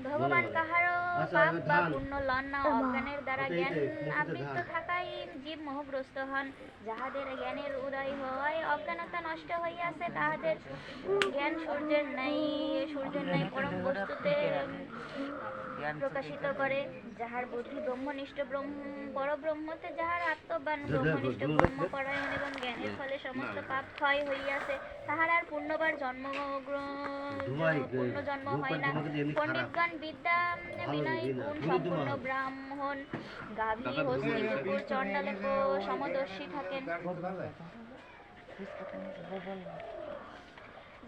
ভগবান কাহারও পাপ বা পুণ্য লন না। অজ্ঞানের দ্বারা জ্ঞান আবৃত থাকায় জীব মোহগ্রস্ত হন। যাহাদের জ্ঞানের উদয় হয় অজ্ঞানতা নষ্ট হইয়াছে, তাহাদের জ্ঞান সূর্যের ন্যায় পরম বস্তুতে প্রকাশিত করে। যাহার বুদ্ধি ব্রহ্মনিষ্ঠ পরব্রহ্মতে, যাহার আত্মবান ব্রহ্মনিষ্ঠ ব্রহ্মপরায়ণ এবং জ্ঞানের ফলে সমস্ত পাপ ক্ষয় হইয়াছে, তাহার আর পুণ্যবার জন্ম হয় না। পণ্ডিতগণ বিদ্যা বিনয় গুণ সম্পূর্ণ ব্রাহ্মণ, গাভী, হস্তি, কুকুর, চণ্ডালের সমদর্শী থাকেন।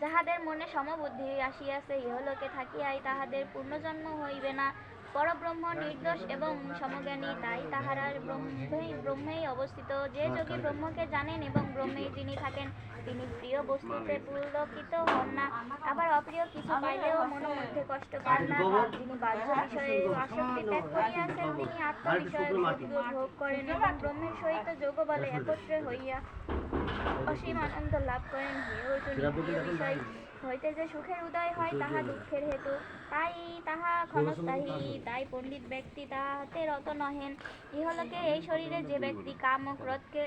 যাহাদের মনে সমবুদ্ধি আসিয়াছে, ইহলোকে থাকিয়াই তাহাদের পূর্ণজন্ম হইবে না। পরব্রহ্ম নির্দোষ এবং সমজ্ঞানী, তাই তাহারা ব্রহ্মেই অবস্থিত। যে যোগী ব্রহ্মকে জানেন এবং ব্রহ্মেই যিনি থাকেন, তিনি প্রিয় বস্তুতে পুলকিত হন না, আবার অপ্রিয় কিছু পাইলেও মনের মধ্যে কষ্ট পান না। যিনি বাহ্য বিষয়ে আসক্তি ত্যাগ করিয়াছেন, তিনি আত্মা বিষয়ে ভোগ করেন এবং ব্রহ্মের সহিত যোগবলে একত্রে হইয়া অসীম আনন্দ লাভ করেন। হে অর্জুন, ইন্দ্রিয় বিষয় হইতে যে সুখের উদয় হয়, তাহা দুঃখের হেতু, তাই তাহা ক্ষণস্থায়ী। তাই পণ্ডিত ব্যক্তি তাহাতে রত নহেন। ইহলোকে এই শরীরে যে ব্যক্তি কাম ও ক্রোধকে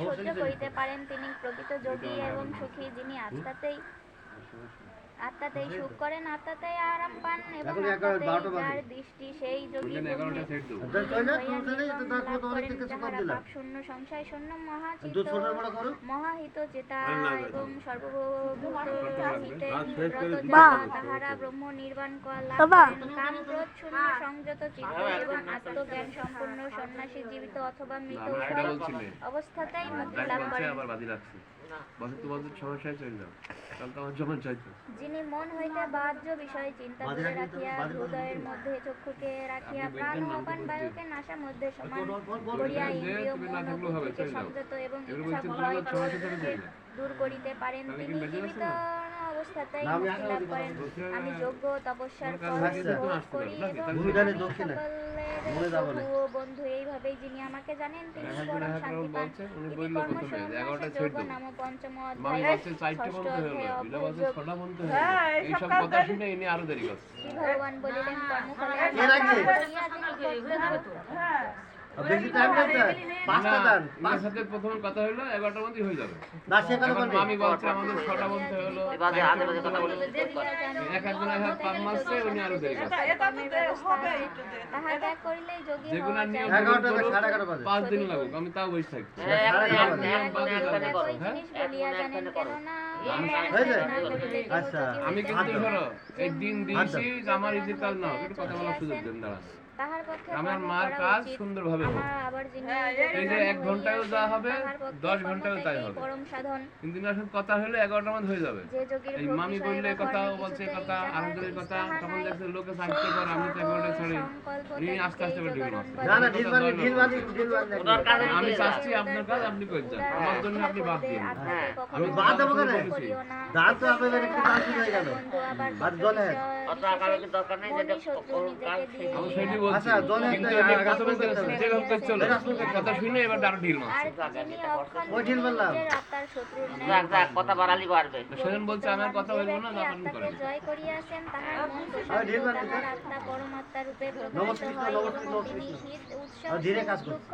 সহ্য করিতে পারেন, তিনি প্রকৃত যোগী এবং সুখী। যিনি আত্মাতেই সুখ করেন, আত্মাতেই আরাম পান এবং আত্মাতেই যার দৃষ্টি, সেই যোগী যাহারা পাপ শূন্য, সংশয় শূন্য, মহাহিত চেতা এবং সর্বভূতহিতে রত তাহারা ব্রহ্ম নির্বাণ লাভ করেন। কাম ক্রোধ শূন্য, সংযত চিত্ত এবং আত্মজ্ঞান সম্পূর্ণ সন্ন্যাসী জীবিত অথবা মৃত অবস্থাতেই মুক্তি লাভ করেন। যিনি মন হইতে বাহ্য বিষয় চিন্তা দূরে রাখিয়া, হৃদয়ের মধ্যে চক্ষুকে রাখিয়া, প্রাণ ও অপান বায়ুকে নাসার মধ্যে সমান করিয়া, ইন্দ্রিয় মন ও বুদ্ধিকে সংযত এবং ইচ্ছা ভয় ক্রোধকে দূর করিতে পারেন, তিনি জীবিত অবস্থাতেই মুক্তি লাভ করেন। আমি যোগ্য তপস্যার ফল ভোগ করি এবং সকলের বন্ধু, এইভাবেই যিনি আমাকে জানেন, তিনি পরম শান্তি পান। যোগ নাম পঞ্চম অধ্যায়, ষষ্ঠ অধ্যায়। শ্রী ভগবান বলিলেন, কর্মফলে প্রথম কথা হলো 11টার মধ্যে হয়ে যাবে। আমি বলছি আমাদের 6টা বলতে হলো, এক একজনের হাত 5 মাসে উনি আরো দেরি করছে। যেগুলো নিয়ম 5 দিন লাগুক, আমি তাও বসে থাকি। আমি কিন্তু ধরো এই দিন দিয়েছি যে আমার ঈদের কাজ না, একটু কথা বলার সুযোগ দেন। দাঁড়ান, আমার মার কাজ সুন্দরভাবে হোক। এই যে 1 ঘন্টায়ও যা হবে, 10 ঘন্টায়ও তাই হবে। কিন্তু আসলে কথা হলে 11টার মধ্যে হয়ে যাবে। এই মামি বললে কথা, ও বলছে কথা, আরেকজনের কথা, তখন দেখছে লোকে সাহিত্য করে, আমি তো 11টা ছাড়ি, উনি আস্তে আস্তে ঢিল মারছে। আমি চাচ্ছি আপনার কাজ আপনি করে যান, আমার জন্য আপনি বাদ দিন। আমি বাদ দেবো কেন? দাঁত তো আপনাদের একটু বাকি হয়ে গেল, বাদ জলে অত আকারে কি দরকার নেই, যেটা কাজ আমি সেটি বলছি। আচ্ছা জলে কিন্তু এই কথা বলতে যে লোক চলে কথা শুনে এবার আরো ঢিল মারছে। ওই ঢিল বললাম যাক যাক কথা বাড়ালি বাড়বে। সেদিন বলছে আমার কথা বলবো না, যখন করে জয় করিয়াছেন, তাহার মন প্রশান্ত, তাহার আত্মা পরমাত্মা রূপে প্রকাশিত হয় এবং তিনি হিত উৎসব দুঃখ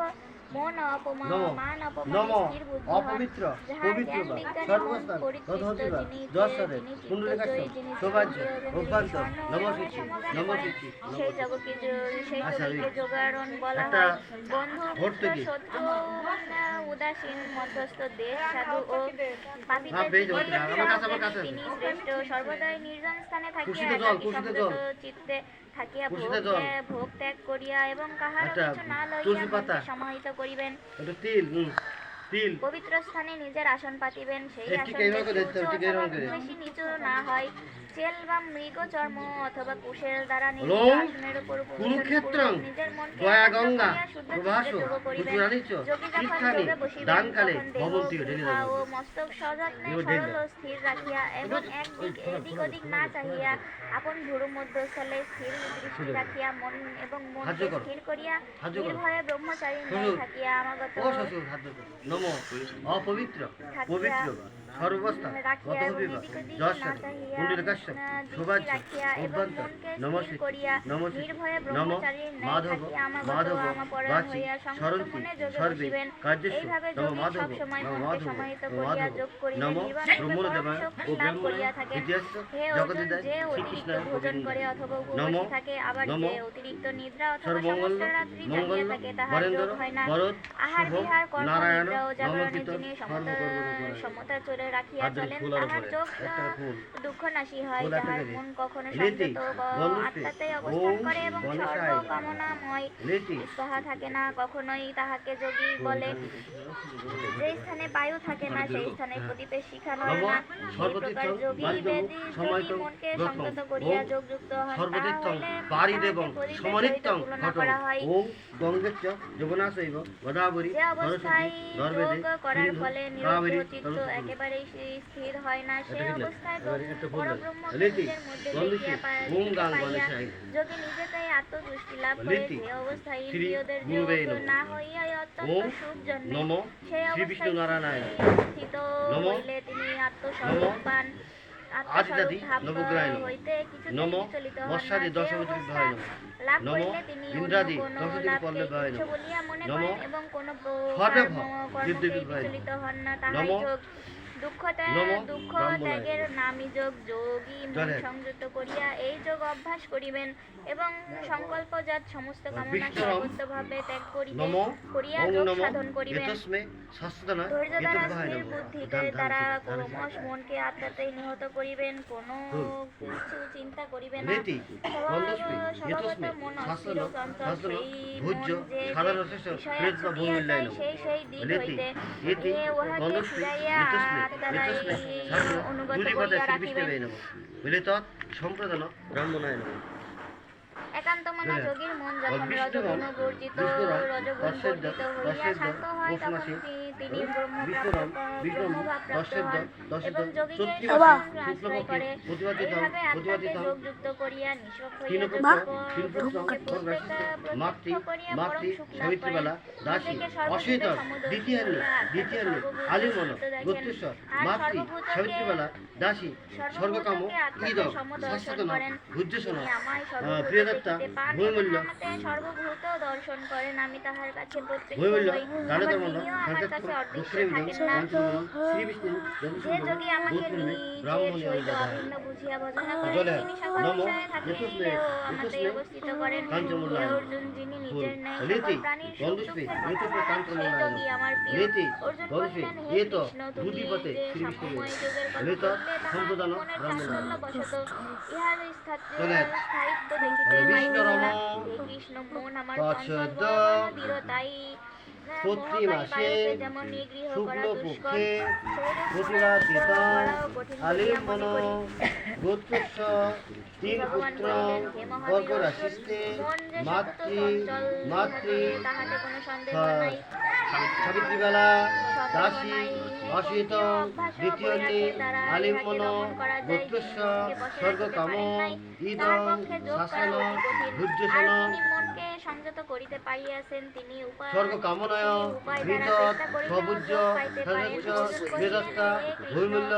মন অপমান মান অপমান স্থির বুদ্ধি অপবিত্র পবিত্র সর্বস্থান তথোচিত যশরে কুণ্ডলিকাশ্য সৌভাগ্য অভ্যন্তর নমস্কৃতি নমস্কৃতি। সেই জগৎকে সেই জগৎকে যোগারণ বলা হয়। বন্ধু মিত্র শত্রু উদাসীন মধ্যস্থ দেশ সাধু ও পাপীদের তিনি শ্রেষ্ঠ। সর্বদাই নির্জন স্থানে থাকিয়া সমবেত চিত্তে থাকিয়া ভোগ ত্যাগ করিয়া এবং কাহার কিছু না লইয়া সমাহিত করিবেন। পবিত্র স্থানে নিজের আসন পাতিবেন, সেই আসন বেশি নিচু না হয়। চেল বা মৃগ চর্ম অথবা কুশের দ্বারা আসনের উপর নিজের মনকে শুদ্ধ যোগ করিবেন। যোগী যখন যোগে বসিবেন, তখন দেহ ও মস্তক সযত্নে সরল ও স্থির রাখিয়া এবং এদিক ওদিক না চাহিয়া আপন ভুরু মধ্যস্থলে স্থির দৃষ্টি রাখিয়া মন এবং মনকে স্থির করিয়া নির্ভয়ে ব্রহ্মচারী থাকিয়া আমাগত অপবিত্র পবিত্র সর্বস্থান যশরে কুণ্ডলিকাশ্য সৌভাগ্য অভ্যন্তর নমস্কৃতি নমস্কৃতি নম মাধব মাধব বাচি সরন্তি সর্বে কার্যস্য নম মাধব নম মাধব মাধব নম ব্রহ্মদেব ও ব্রহ্ম বিদ্যাস্য জগদ্দিদায় শ্রীকৃষ্ণ নম নম সর্বমঙ্গল মঙ্গল বরেন্দ্র ভরত শুভ নারায়ণ নমকীর্তন সমতা চলে রাখিয়া হাত ধরে চলেন ফুলের তাহার উপরে, চোখ একটা ফুল। দুঃখনাশী হয়, ফুল একটা যাহার করে। মন কখনো লেটি, সংযত গন্ধপুষ্পে। আত্মাতেই অবস্থান ওম করে এবং গণেশায় নমঃ। সর্বকামনাময় লেটি, স্পৃহা থাকে না, কখনোই তাহাকে যোগী বলে। যে স্থানে বায়ু থাকে না সেই স্থানে প্রদীপের শিখা নড়ে নমঃ না। এই সর্বতীর্থ প্রকার যোগী বারিদেবং যদি সময়তং মনকে রত্নং। সংযত করিয়া ওম যোগযুক্ত হন, সর্বতীর্থং তাহলে বারিদেবং তাহাকে প্রদীপের সহিত সমনিত্যং তুলনা ঘটং। করা হয়। ওম গঙ্গেচ্চ যমুনাচৈব গোদাবরী যে সরস্বতী অবস্থায় নর্মদে যোগ করার সিন্ধু ফলে কাবেরী নিরুদ্ধ চিত্ত সরস্বতী। একেবারেই স্থির হয় না, সে এটা কি না? অবস্থায় এবারে একটা ফুল দাও। পরব্রহ্মকে লেটি, নিজের মধ্যে গন্ধপুষ্পে। দেখিয়া ওম গাং পাইয়া গণেশায়। যোগী নিজেকেই আত্মদৃষ্টি লাভ করে। লেটি, যে অবস্থায় শ্রী ইন্দ্রিয়দের গুরুবে যোগ নমঃ। না হইয়া অত্যন্ত ওম সুখ জন্মে, নমঃ সেই শ্রী বিষ্ণু অবস্থায় নারায়ণায় স্থিত নমঃ। হইলে তিনি আত্মস্বরূপ পান। আত্মস্বরূপ আদিদাদি ভাব নবগ্রহায় নমঃ। হইতে কিছুতেই নমঃ বিচলিত হন না। বর্ষাদি যে দশমিত্রিভায় অবস্থা নমঃ। লাভ নমঃ করিলে তিনি অন্য ইন্দ্রাদি কোনো দশমিত্র লাভকে পল্লবায় তুচ্ছ নমঃ। বলিয়া মনে নমঃ করেন এবং কোনো সদেব কর্মকে বিদ্যুৎভায় নমঃ। বিচলিত হন না, তাহাই নমঃ যোগ। দুঃখ নমঃ দুঃখ ব্রাহ্মণায় ত্যাগের নামই যোগ। যোগী মন জলের। সংযত করিয়া এই যোগ অভ্যাস করিবেন এবং সংকল্পজাত সমস্ত কামনা বিষ্ণুরম সর্বতভাবে ত্যাগ নমঃ করিয়া ওং যোগ নমঃ সাধন করিবেন। এতস্মে শাস্ত্রদানা ধৈর্য দ্বারা এতদ্ভায় স্থির নমঃ। বুদ্ধিতে ধান ধান দ্বারা ধান ধান ক্রমশ মনকে আত্মাতেই নিহত করিবেন, কোনো কিছু চিন্তা করিবে না। লেটি গন্ধপুষ্পে এতস্মে মন শাস্ত্রদানা অস্থির ও চঞ্চল, শাস্ত্রদানা সেই ভোজ্য মন যে সাধারণ শ্রেষ্ঠ বিষয়ে প্রেত বা ছুটিয়া ভূমিল্লায় যায়, নমঃ। সেই দিক লেটি হইতে এতি উহাকে গন্ধপুষ্পে ফিরাইয়া এতস্মে আত্মারাই এতস্মে শাস্ত্র অনুগত দুরিপদে করিয়া শ্রী রাখিবেন। বিষ্ণবে নমঃ। মিলিত সম্প্রদান ব্রাহ্মণায় নমঃ। একান্তমনা যোগীর মন যখন রজগুণ বর্জিত হইয়া শান্ত হয়, তখন তিনি ব্রহ্মভাব প্রাপ্ত হন এবং যোগীকে আশ্রয় করে। এইভাবে আত্মাকে যোগযুক্ত করিয়া নিষ্পক্ষ হইয়া ব্রহ্মকে প্রত্যক্ষ করিয়া পরম সুখ লাভ করেন। নিজেকে সর্বভূতে সমদর্শী হইয়া আত্মাকে সর্বভূতকে আত্মাকে সমদর্শন করেন। তিনি আমায় সর্বভূত দেখিতে পান এবং আমাতে সর্বভূত দর্শন করেন। আমি তাহার কাছে প্রত্যক্ষ হই, আবার তিনিও আমার কাছে অদৃশ্য থাকেন না। যে যোগী আমাকে নিজের সহিত অভিন্ন বুঝিয়া ভজনা করেন, তিনি সকল বিষয়ে থাকিলেও আমাতেই অবস্থিত করেন। হে অর্জুন, যিনি নিজের ন্যায় সকল প্রাণীর সুখ দুঃখের কথা জানেন, সেই যোগী আমার প্রিয়। অর্জুন কহিলেন, হে কৃষ্ণ, তুমি যে সাম্যময় যোগের কথা বললে, তাহা আমি মনের চাঞ্চল্যবশত ইহার স্থায়িত্ব দেখিতে পাইতেছি না। হে কৃষ্ণ, মন আমার চঞ্চল বলবান দৃঢ়, তাই প্রতি মাসে যেমন নিগৃহ করা শুক্ল দুষ্কর, পক্ষে প্রতিবার আলিম্বন গোত্রস্য তিন পুত্র বর্গরাশিস্তে মাতৃ মাতৃ তাহাতে কোনো সন্দেহ নাই। সাবিত্রীবেলা দাসী অসিত দ্বিতীয় আলিম্বন গোত্রস্য স্বর্গকাম ইদং শাসন ভুজ্যসন মনকে সংযত করিতে পারিয়াছেন, তিনি উপায় স্বর্গকামনায় হৃত সবুজ্য সদস্য বেদস্তা ভূমিমূল্য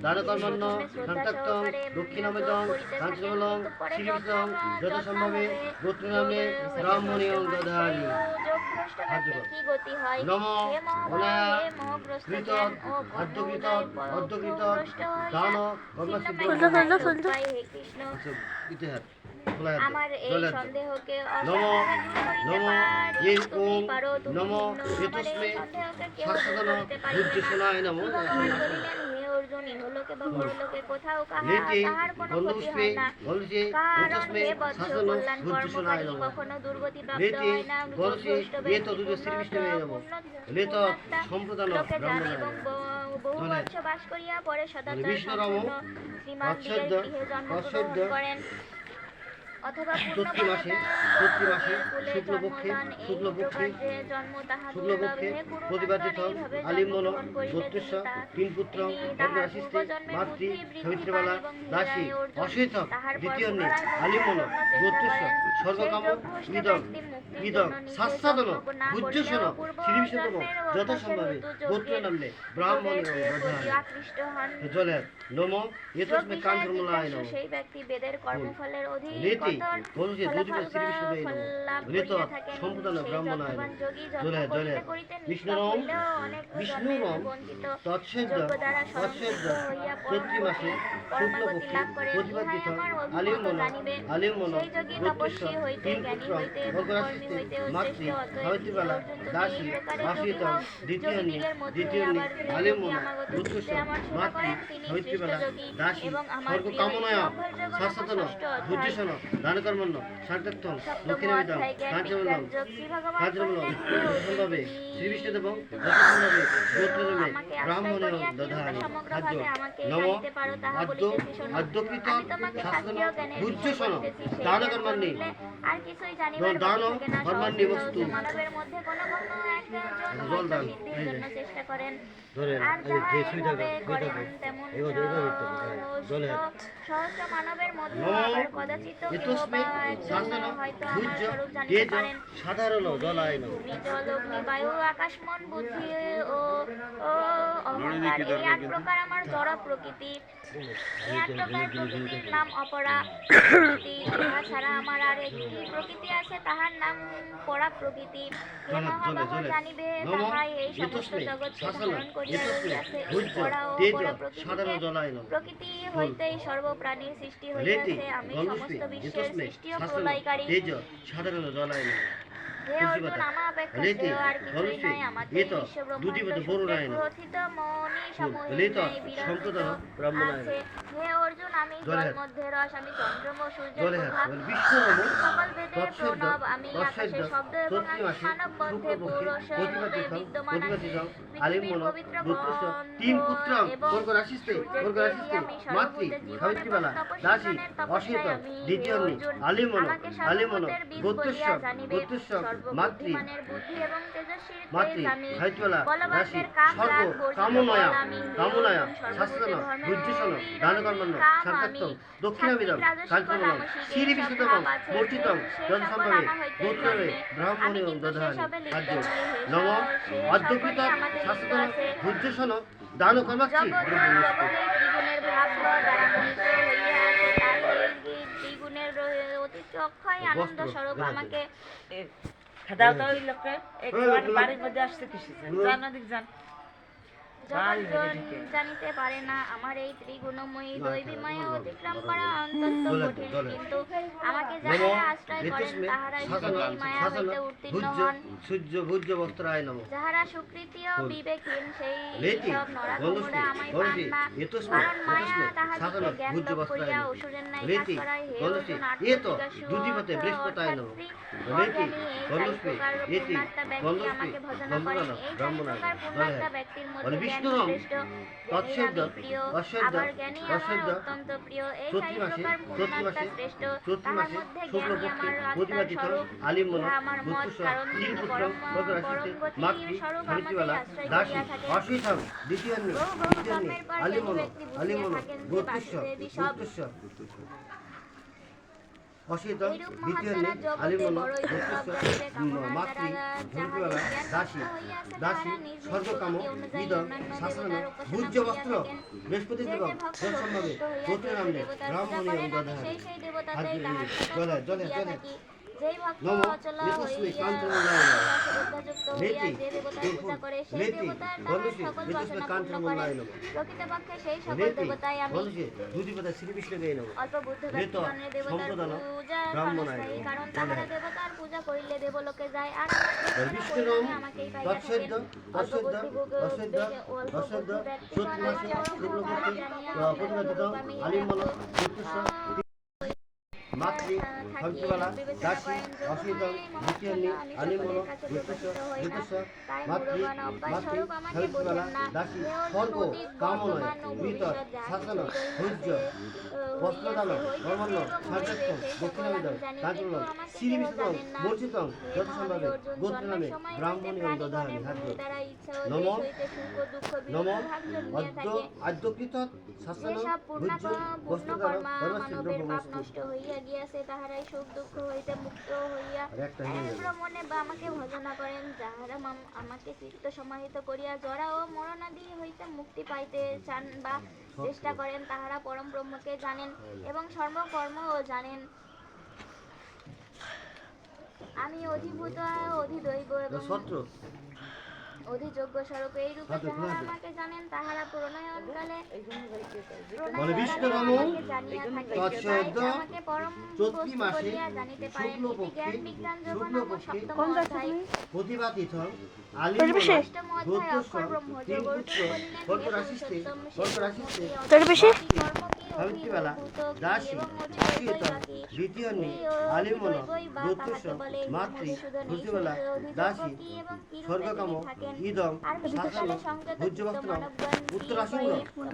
দানকর্মণ্য সন্তক্তং দক্ষিণামেদং কাঞ্চনমূলং শ্রীকৃষ্ণং যথাসম্ভবে গোত্রনামে ব্রাহ্মণীয়ং দধারি কি গতি হয়? নম হে অনায়া মোহগ্রস্ত কৃত জ্ঞান ও অর্ধকৃত অর্ধকৃত ভ্রষ্ট হইয়া দান কর্মসিদ্ধ উপায়। হে কৃষ্ণ, ইতিহাস আমার এই সন্দেহকে নম নম পারি, ये তুমি ओम পারো, তুমি नम ভিন্ন। আমার एतस्मै এই সন্দেহকে কেউ शास्त्रदान দূর করিতে পারিবে না। भुज्यसनाय नमो ভগবান বলিলেন, হে অর্জুন, ইহলোকে বা পরলোকে কোথাও नीति তাহার কোনো ক্ষতি गन्धपुष्पे হয় না। गन्धे কারণ एतस्मै হে বৎস, शास्त्रदान কল্যাণ भुज्यसनाय কর্মকারী नमो কখনো দুর্গতি প্রাপ্ত नीति হয় না। गन्धे যোগভ্রষ্ট ये ব্যক্তি तो दुर्ग श्रीविष्णुवे नमो लेत পূর্ণাত্মা সম্প্রদান লোকে যান ব্রাহ্মণায় এবং नमो বহু বৎস বাস করিয়া পরে সদাচার বিষ্ণুরাম সম্পন্ন শ্রীমান দিগের অচ্ছেদ্য গৃহে জন্মগ্রহণ অচ্ছেদ্য করেন, অথবা প্রতি মাসে শুক্লপক্ষে জন্ম তাহা শুক্লপক্ষে প্রতিবার তীর্থ আলিম্বন গোত্রস্য তিন পুত্র বর্গরাশিস্তে মাতৃ সাবিত্রীবালা দাসী অসিত দ্বিতীয় আলিম্বন গোত্রস্য স্বর্গকাম ইদং ইদং শাস্ত্রাদন ভুজ্যসন শ্রীবিষ্ণুতম যথাসম্ভবে গোত্র নামলে ব্রাহ্মণ আকৃষ্ট হন। জলের নম এতস্মে কাঞ্চনমূলায় নমঃ সেই ব্যক্তি বেদের কর্মফলের অধিক নীতি লেতি কঠোর গণুষে দুদিকে শ্রীবিষ্ণুবে ফল লাভ ঋত করিয়া থাকেন। সম্পূর্ণ সেই ব্রাহ্মণায় যত্নবান যোগী যত্ন জলে জলে করিতে করিতে নিষ্পাপ বিষ্ণুরম হইলেও অনেক জন্মের বিষ্ণুরম বঞ্চিত তৎসেদ্য যোগ্য দ্বারা তৎসেদ্য সংযুক্ত হইয়া চৈত্রী মাসে পরমাগতি শুক্লপক্ষে লাভ করেন। প্রতিপাদিত ইহাই আমার অভিমত আলিমন জানিবে। আলিমন সেই যোগী তপস্বী হইতে তিন জ্ঞানী পুত্র হইতে এবং কর্মী ভোগরাশিতে হইতে মাতৃ শ্রেষ্ঠ। অতএব সাবিত্রীবালা অর্জুন তুমি দাসী এই প্রকারে ভাসিত যোগী হও। দ্বিতীয় নি যোগীদিগের মধ্যে দ্বিতীয় নি আবার যে আলিমন যোগী আমাগত উৎকর্ষ চিত্তে আমার সেবা মাতৃ করেন, তিনি শ্রেষ্ঠ সাবিত্রীবালা যোগী। দাসী এবং আমার স্বর্গ প্রিয় কামনায় অভ্যর্থগণ শাশ্বতন ষষ্ঠ অধ্যায়। বুদ্ধিসন দানকর্মণ্য সার্থক্তম সপ্তম দক্ষিণাবিদম অধ্যায় জ্ঞান কাঞ্চবলম বিজ্ঞান যোগ। শ্রী ভগবান কাঞ্চবলম কহিলেন, হে অর্জুন, সম্ভবে তুমি শ্রীবিষ্ণুদেব যথাসম্ভবে গোত্রজমে আমাকে আশ্রয় ব্রাহ্মণেয় করিয়া কিরূপে দধানি সমগ্রভাবে খাদ্য আমাকে নম জানিতে পারো তাহা আদ্য বলিতেছি শোনো। আদ্যকৃত আমি তোমাকে শাসন শাস্ত্রীয় জ্ঞানের বিষয় বুদ্ধসন বলিতেছি, সেই দানকর্মান্নি জ্ঞান বলিলে আর কিছুই জানিবার দান বাকি থাকে না। কর্মান্নি সহজে বস্তু সহজে মানবের মধ্যে কোনো একজন জল দান সিদ্ধির জন্য চেষ্টা করেন, ধরেন আর এই যাহা যে সুইটার এইভাবে করেন তেমন জলে সহস্র মানবের মধ্যে নম আবার কদাচিৎ কেহ এতস্মৈ বা একজন শাসন হয়তো আমার ভুজ্য স্বরূপ জানিতে তেজ পারেন। সাধারণ জলায় নম ভূমি, জল, অগ্নি, বায়ু, আকাশ, মন, বুদ্ধি ও অহংকার এই ৮ প্রকার আমার জড় প্রকৃতি। এই ৮ প্রকার প্রকৃতির নাম অপরা প্রকৃতি। ইহা ছাড়া আমার আর একটি প্রকৃতি আছে, তাহার নাম পরা প্রকৃতি। হে মহাবাহ, জানিবে তাহাই এই সমস্ত জগৎকে ধারণ করিয়া রহিয়াছে। এই পরা ও পরা সাধারণ প্রকৃতিকে জলায় নম প্রকৃতি হইতেই সর্বপ্রাণীর সৃষ্টি লেতি হইয়াছে। আমি গণুষ্পে সমস্ত বিশ্বের এতস্মৈ সৃষ্টি ও শাসন প্রলয়কারী। তেজ সাধারণ জলায় নম হে অর্জুন, আমা অপেক্ষা লেতি শ্রেয় আর কিছুই গণুষ্পে নাই। আমাকে এত বিশ্ব দুদিবত ব্রহ্মাণ্ড বরুণায় নম প্রথিত মনি সমূহের লেত ন্যায় বিরাজিত সম্প্রদান ব্রাহ্মণায় আছে। হে অর্জুন, আমি জলে জল হাত। মধ্যে রস, আমি চন্দ্রম ও সূর্যের জলে প্রভা, হাত বিশ্বনম সকল বেদের তৎসদ্য প্রণব, আমি আকাশের তৎসদ্য শব্দ এবং আমি চৈত্রী মাসে মানব মধ্যে শুক্লপক্ষে পুরুষের রূপে প্রতিপাদিতং বিদ্যমান আছি। প্রতিপাদিতং পৃথিবীর আলিমন পবিত্র গোত্রস্য গন্ধ তিন পুত্রং এবং বর্গরাশিস্তে বর্গরাশিস্তে আমি মাতৃ সর্বভূতে জীবন সাবিত্রীবালা এবং তপস্বী দাসী জনের তপস্যায় অসিত আমি। হে দ্বিতীয় অর্জুন, আলিমন আমাকে আলিমন সর্বভূতের বীজ গোত্রস্য বলিয়া জানিবে। গোত্রস্য মাতৃ সর্ববুদ্ধিমানের বুদ্ধি এবং তেজস্বীর মাতৃ তেজ আমি। সাবিত্রীবালা দাসী বলবানদের কাম স্বর্গ রাগ বর্জিত কামনায়া বল আমি। হে কামনায়া অর্জুন, শাস্ত্রন সর্বভূতে ধর্মের বুদ্ধিসন বীর দানকর্মণ্য কাম সার্থক্তং আমি। দক্ষিণাবিদম সাত্ত্বিক, রাজসিক ও কাঞ্চনম তামসিক এই শ্রীবিষ্ণুদেবং সব ভাব আছে, মূর্তিতং সেই যথাসম্ভবে সকল আমার হইতে গোত্রবে জন্মে। আমি ব্রাহ্মণীয় কিন্তু দধানি সেসবে লিপ্ত খাদ্য নই। হে নম সেই অদ্যকৃত সকলই আমাতে লিপ্ত শাস্ত্রন আছে। বুদ্ধিসন দানকর্মাচ্ছি জগতের ত্রিগুণের ভাব দ্বারা মোহিত হইয়া আছে, তাই এই ত্রিগুণের অতীত অক্ষয় আনন্দ স্বরূপ আমাকে দাও তো ওই লোককে একটু বাড়ির মধ্যে আসতে কিসে জান ওদিক যান জগৎজন জানিতে পারে না। আমার এই ত্রিগুণময়ী দৈবীময় অতিক্রম করা অত্যন্ত কঠিন, কিন্তু আমাকে যাহারা আশ্রয় করেন তাহারাই সেই মায়া হইতে উত্তীর্ণ হন। সূর্য ভূর্য বস্ত্রায় নম যাহারা সুকৃতি ও বিবেকহীন, সেই লেতি সব নরাধমরা গণুষ্পে আমায় পান গণতি না। এতস্মৈ কারণ মায়া এতস্মৈ তাহাদিগকে শাসন জ্ঞান ভূর্য লোপ বস্ত্রায় করিয়া নম অসুরের ন্যায় কাজ লেতি করায়। হে গণতি অর্জুন, এত আত্মজিজ্ঞাসু দুদিপথে অর্থ বৃহস্পতায় নম অর্থাৎ লেতি অজ্ঞানী এই গণুষ্পে চারি প্রকার এতি পূর্ণাত্মা ব্যক্তি গণুষ্পে আমাকে ভজনা করেন। গন্ধকান এই চারি ব্রাহ্মণায় প্রকার পূর্ণাত্মা ব্যক্তির মধ্যে জ্ঞানী বিষ্ণুরম শ্রেষ্ঠ। তৎসদ্য এর আমি প্রিয়, তৎসদ্য আবার জ্ঞানী আমার তৎসদ্য অত্যন্ত প্রিয়। এই চৈত্রী চারি মাসে প্রকার পূর্ণাত্মা শ্রেষ্ঠ। তাহার মধ্যে জ্ঞানী আমার আত্মার স্বরূপ। আলিমন ইহা আমার মত, বুদ্ধস্ব কারণ তিনি তিনপুত্র পরম বর্গরাশিস্তে মাতৃ গতির স্বরূপ আমাকে সাবিত্রীবালা আশ্রয় দাসী করিয়া থাকেন। অসিতং দ্বিতীয় বহু বহু জন্মের পর জ্ঞানী আলিমন ব্যক্তি বুঝিয়া আলিমন থাকেন যে গোত্রস্য বাসুদেবী সব। গোত্রস্য অসিতং এইরূপ দ্বিতীয় মহাত্মারা জগতে আলিমন বড়ই দুর্লভ, গোত্রস্য যাহাদের কামনার মাতৃ দ্বারা সাবিত্রীবালা যাহাদের জ্ঞান দাসী প্রাপ্ত হইয়াছে, দাসী তাহারা নিজ নিজ স্বর্গকাম প্রকৃতি অনুযায়ী ইদং অন্যান্য শাসন দেবতার উপাসনা ভূর্য করিয়া বস্ত্র থাকেন। বৃহস্পতি যে দেবং যে ভক্ত যৎসম্ভবে ভক্ত হইয়া গোত্র যে নামে দেবতার পূজা ব্রাহ্মণীয় করেন, আমি দধানি সেই সেই দেবতাতেই তাহার জলে নিকট জলে দিয়া জলে থাকি। যেই ভক্ত নম অচলা লেতস্মৈ হইয়া কাঞ্চনময় নম শ্রদ্ধাযুক্ত হইয়া লেতি যে দেবতার পূজা করে, সেই লেতি দেবতার তাহার গণুষে সকল লেতস্মৈ বাসনা পূর্ণ কাঞ্চনময় করেন। নম প্রকৃতপক্ষে সেই সকল লেতি দেবতাই আমি। গণুষে দুদিপদা শ্রীবিষ্ণুকে নম অল্প বুদ্ধ লেত ব্যক্তিগণের দেবতার সম্প্রদান পূজা ব্রাহ্মণায় ক্ষণস্থায়ী, কারণ বলে। তাহারা দেবতার পূজা করিলে দেবলোকে যায়, আর আমার কৃষ্ণ বিষ্ণুরম পরিণামে আমাকেই পাইয়া তৎসদ্য থাকেন। অল্প তৎসদ্য বুদ্ধি তৎসদ্য অল্প তৎসদ্য বুদ্ধি ব্যক্তিগণ চৈত্র মাসে আমার শুক্লপক্ষে জানিয়া প্রতিপাদিত আমি আলিমন গোত্রস্য মাতৃ সাবিত্রীবালা দাসী অসিতং দ্বিতীয় আলিমন গোত্রস্য গোত্রস্য মাতৃ মাতৃ সাবিত্রীবালা দাসী স্বর্গ কামনয় ভিতর শাসন ভূর্য বস্ত্রদান কর্মণ্য সার্থক্য দক্ষিণাবিদম কাঞ্চনম শ্রীবিষ্ণুতং মূর্ছিতং যথাসম্ভবে গোত্র নামে ব্রাহ্মণীয় দধানি হাদ্য নম নম আদ্যকৃত শাসন যেসব ভূর্য পূর্ণ বস্ত্রদান কর্মা ধর্মস্থির মানবের পাপ ব্রহ্মস্তু নষ্ট হইয়া গিয়াছে, তাহারাই সুখ দুঃখ হইতে মুক্ত হইয়া আর একটা হয়ে গেল। ভ্রমণে বা আমাকে ভজনা করেন। যাহারা আমাকে চিত্ত সমাহিত করিয়া জরা ও মরণাদি হইতে মুক্তি পাইতে চান বা চেষ্টা করেন, তাহারা পরম ব্রহ্মকে জানেন এবং সর্বকর্ম ও জানেন। আমি অধিভূত অধিদৈব এবং সত্র অধিযোগ্য স্বরূপ এই রূপে যাহারা আমাকে জানেন তাহারা প্রণয়নকালে বলে বিষ্ণুরাম আমাকে জানিয়া থাকে তৎসদ্য তাই আমাকে পরম চৈত্রী বস্তু মাসে বলিয়া জানিতে পারেন ইতি জ্ঞান বিজ্ঞান যোগ নাম শুক্লপক্ষে সপ্তম অধ্যায় প্রতিভা তীর্থম আলিম অষ্টম অধ্যায় অক্ষর ব্রহ্ম যোগ অর্জুন বলিলেন কর্ক হে রাশিস্থে পুরুষোত্তম কর্ক রাশিস্থে সাবিত্রীবেলা দাসী অসিয়তম দ্বিতীয় আলিমন জ্যোতিষ মাতৃ খুশিবেলা দাসী স্বর্গকাম ইদম শাসন ভূজ্যবস্ত্রম উত্তরাসীন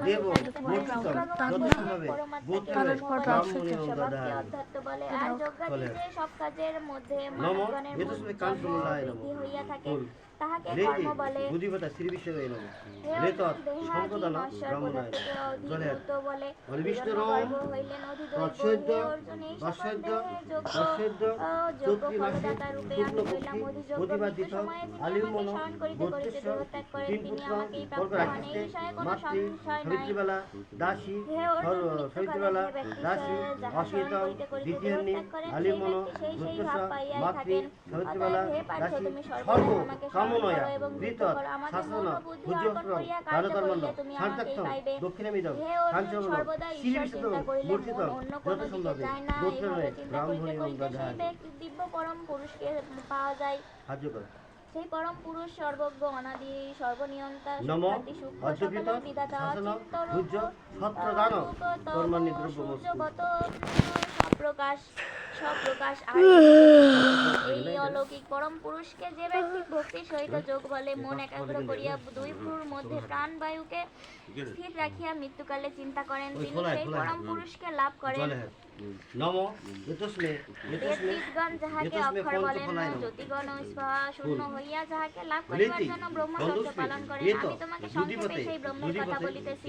দেব মূর্তিতম যতসম্ভবে গোত্রের ব্রাহ্মণী দদায় অধ্যাত্ম বলে আর যজ্ঞাদি যে সব কাজের মধ্যে নম মানবগণের এতস্মে কাঞ্চনলায় নম বৃদ্ধি হইয়া থাকে তাহাকে লেতি কর্ম বলে বুদ্ধিপতা শ্রী বিশ্বয়ে নম হে লেতৎ দেহাদি সম্পদান নশ্বর ব্রাহ্মণায় পদার্থকে জলে অধিভূত বলে বলে বিষ্ণুর হিরণ্যগর্ভ হইলেন অধিদৈব তৎসদ্য হে অর্জুন এই সকল তৎসদ্য দেহে যোগ্য তৎসদ্য যোগ্য চৈত্রী মাসে ফলদাতা রূপে আমি হইলাম অধিযোগ্য প্রতিপাদিত মৃত্যু সময়ে যিনি আলিমন আমাকে স্মরণ করিতে করিতে গোত্রেশ্বর দেহত্যাগ করেন তিন তিনি পুত্র আমাকেই কর্ক প্রাপ্ত হন এই রাশিস্থে বিষয়ে কোনো মাতৃ সংশয় নাই সাবিত্রীবেলা দাসী হে অর্জুন সাবিত্রীবেলা মৃত্যুকালে যে ব্যক্তি দাসী যাহা স্মরণ অসিতম করিতে করিতে দ্বিতীয় দেহত্যাগ করেন সেই আলিমন ব্যক্তি সেই ভাব গোত্রেশ্বর পাইয়াই মাতৃ থাকেন সাবিত্রীবেলা অতএব হে পার্থ দাসী তুমি সর্ব সর্বদা আমাকে স্মরণ কামনয়া করো এবং বৃত যুদ্ধ করো আমাকে শাসন মূল বুদ্ধি অর্পণ ভূজ্যবস্ত্রম করিয়া কার্য দানকর্মণ্য করিলে তুমি আমাকেই শান্তাক্ষম পাইবে দক্ষিণামিদম হে অর্জুন কাঞ্চনম সর্বদা শ্রী ঈশ্বর বিষ্ণু চিন্তা করিলে মূর্তিতম মন অন্য যত কোনো দিকে সম্ভবে যায় না গোত্রের এইভাবে চিন্তা ব্রাহ্মণী করিতে করিতে সেই দদায় ব্যক্তি দিব্য পরম পুরুষকে পাওয়া যায় সাহায্য কর সেই পরম পুরুষ সর্বজ্ঞ অনাদি সর্বনিয়ন্তা নম সুখ্যাতি সূক্ষ্ম অদ্যকৃত সকলের বিধাতা শাসন অচিন্তরূপ ভূজ্য ছত্রদান কর্মাণি দ্রব্যবস্তু সূর্যগত সপ্রকাশ আর এই অলৌকিক পরম পুরুষকে যে ব্যক্তি ভক্তির সহিত যোগ বলে মন একাগ্র করিয়া দুই ভ্রুর মধ্যে প্রাণবায়ুকে স্থির রাখিয়া মৃত্যুকালে চিন্তা করেন তিনি সেই পরম পুরুষকে লাভ করেন জলে নম এতস্মে বেদবিদগণ যাহাকে অক্ষর বলেন জ্যোতিগণ ও স্পহা শূন্য হইয়া যাহাকে লাভ করিবার জন্য ব্রহ্মচর্য পালন করেন আমি তোমাকে সংক্ষেপে সেই ব্রহ্মের কথা বলিতেছি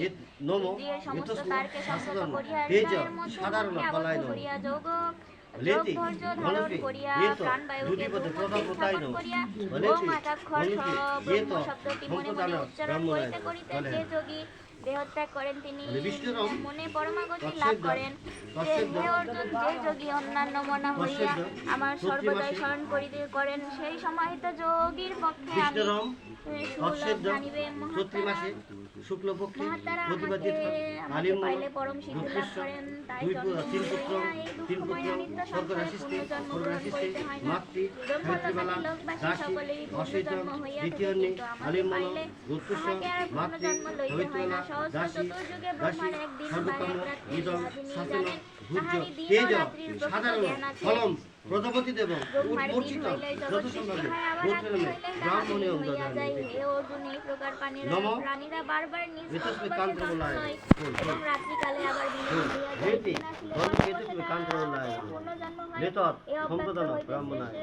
নম ইন্দ্রিয়ের সমস্ত এতস্মে তারকে সংযত শাসন করিয়া তেজ হৃদয়ের মধ্যে সাধারণ মনকে আবদ্ধ ফলায় করিয়া যোগ লেতি ধৈর্য ধারণ মনকে করিয়া এত প্রাণবায়ুকে দুটিপদে ভূমধ্যে প্রতাপতায় স্থাপন করিয়া বলেছি ওম একাক্ষর মনকে ব্রহ্ম এত শব্দটি মনে মনে সম্পদান উচ্চারণ ব্রাহ্মণায় করিতে করিতে বলে যে যোগী দেহত্যাগ করেন তিনি বিষ্ণুরম মনে পরমাগতি লাভ তৎসদ্য করেন যে তৎসদ্য হে অর্জুন যে যোগী অন্যান্য মনা হইয়া তৎসদ্য আমার চৈত্রী সর্বদাই মাসে স্মরণ করিতে করেন সেই সমাহিত যোগীর পক্ষে আমি বিষ্ণুরম সুলভ তৎসদ্য জানিবে চৈত্রী মাসে শুক্লপক্ষে মহাত্মারা প্রতিপাদিত আমাকে আলিম পাইলে পরম সিদ্ধি লাভ করেন তাই তিন পুত্র তিন পুত্র স্বর্গ রাশিস্থে স্বর্গ রাশিস্থে মাতৃ সাবিত্রীবেলা দাসী অসিতম দ্বিতীয় আলিম জ্যোতিষ মাতৃ সাবিত্রীবেলা দাসী দাসী সর্বকাম ইদম শাসন ভূজ্য তেজ সাধারণ ফলম প্রজাপতি দেব উৎমূর্ছিত যত সম্ভবে গোত্রের ব্রাহ্মণে নম এতস্মে কান্তবলায় এবং রাত্রিকালে আবার হেতি এতস্মে কান্তবলায় লেতৎ সম্পদান ব্রাহ্মণায়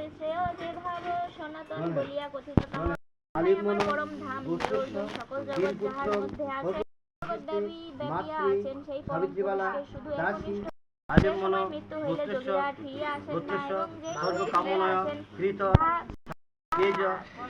সনাতন বলিয়া কথিত তাহা আলিমন পরম ধাম গোত্রস্য সকল তিন জগৎ পুত্র যাহার মধ্যে আছে দেবী ব্যাপিয়া মাতৃ আছেন সেই পরম সাবিত্রীবেলা পুরুষকে শুধু দাসী একনিষ্ঠ আলিমন মৃত্যু হইলে গোত্রেশ্ব যোগীরা ফিরিয়া আসেন না গোত্রেশ্ব এবং যে সর্বকামনয় কৃত তেজ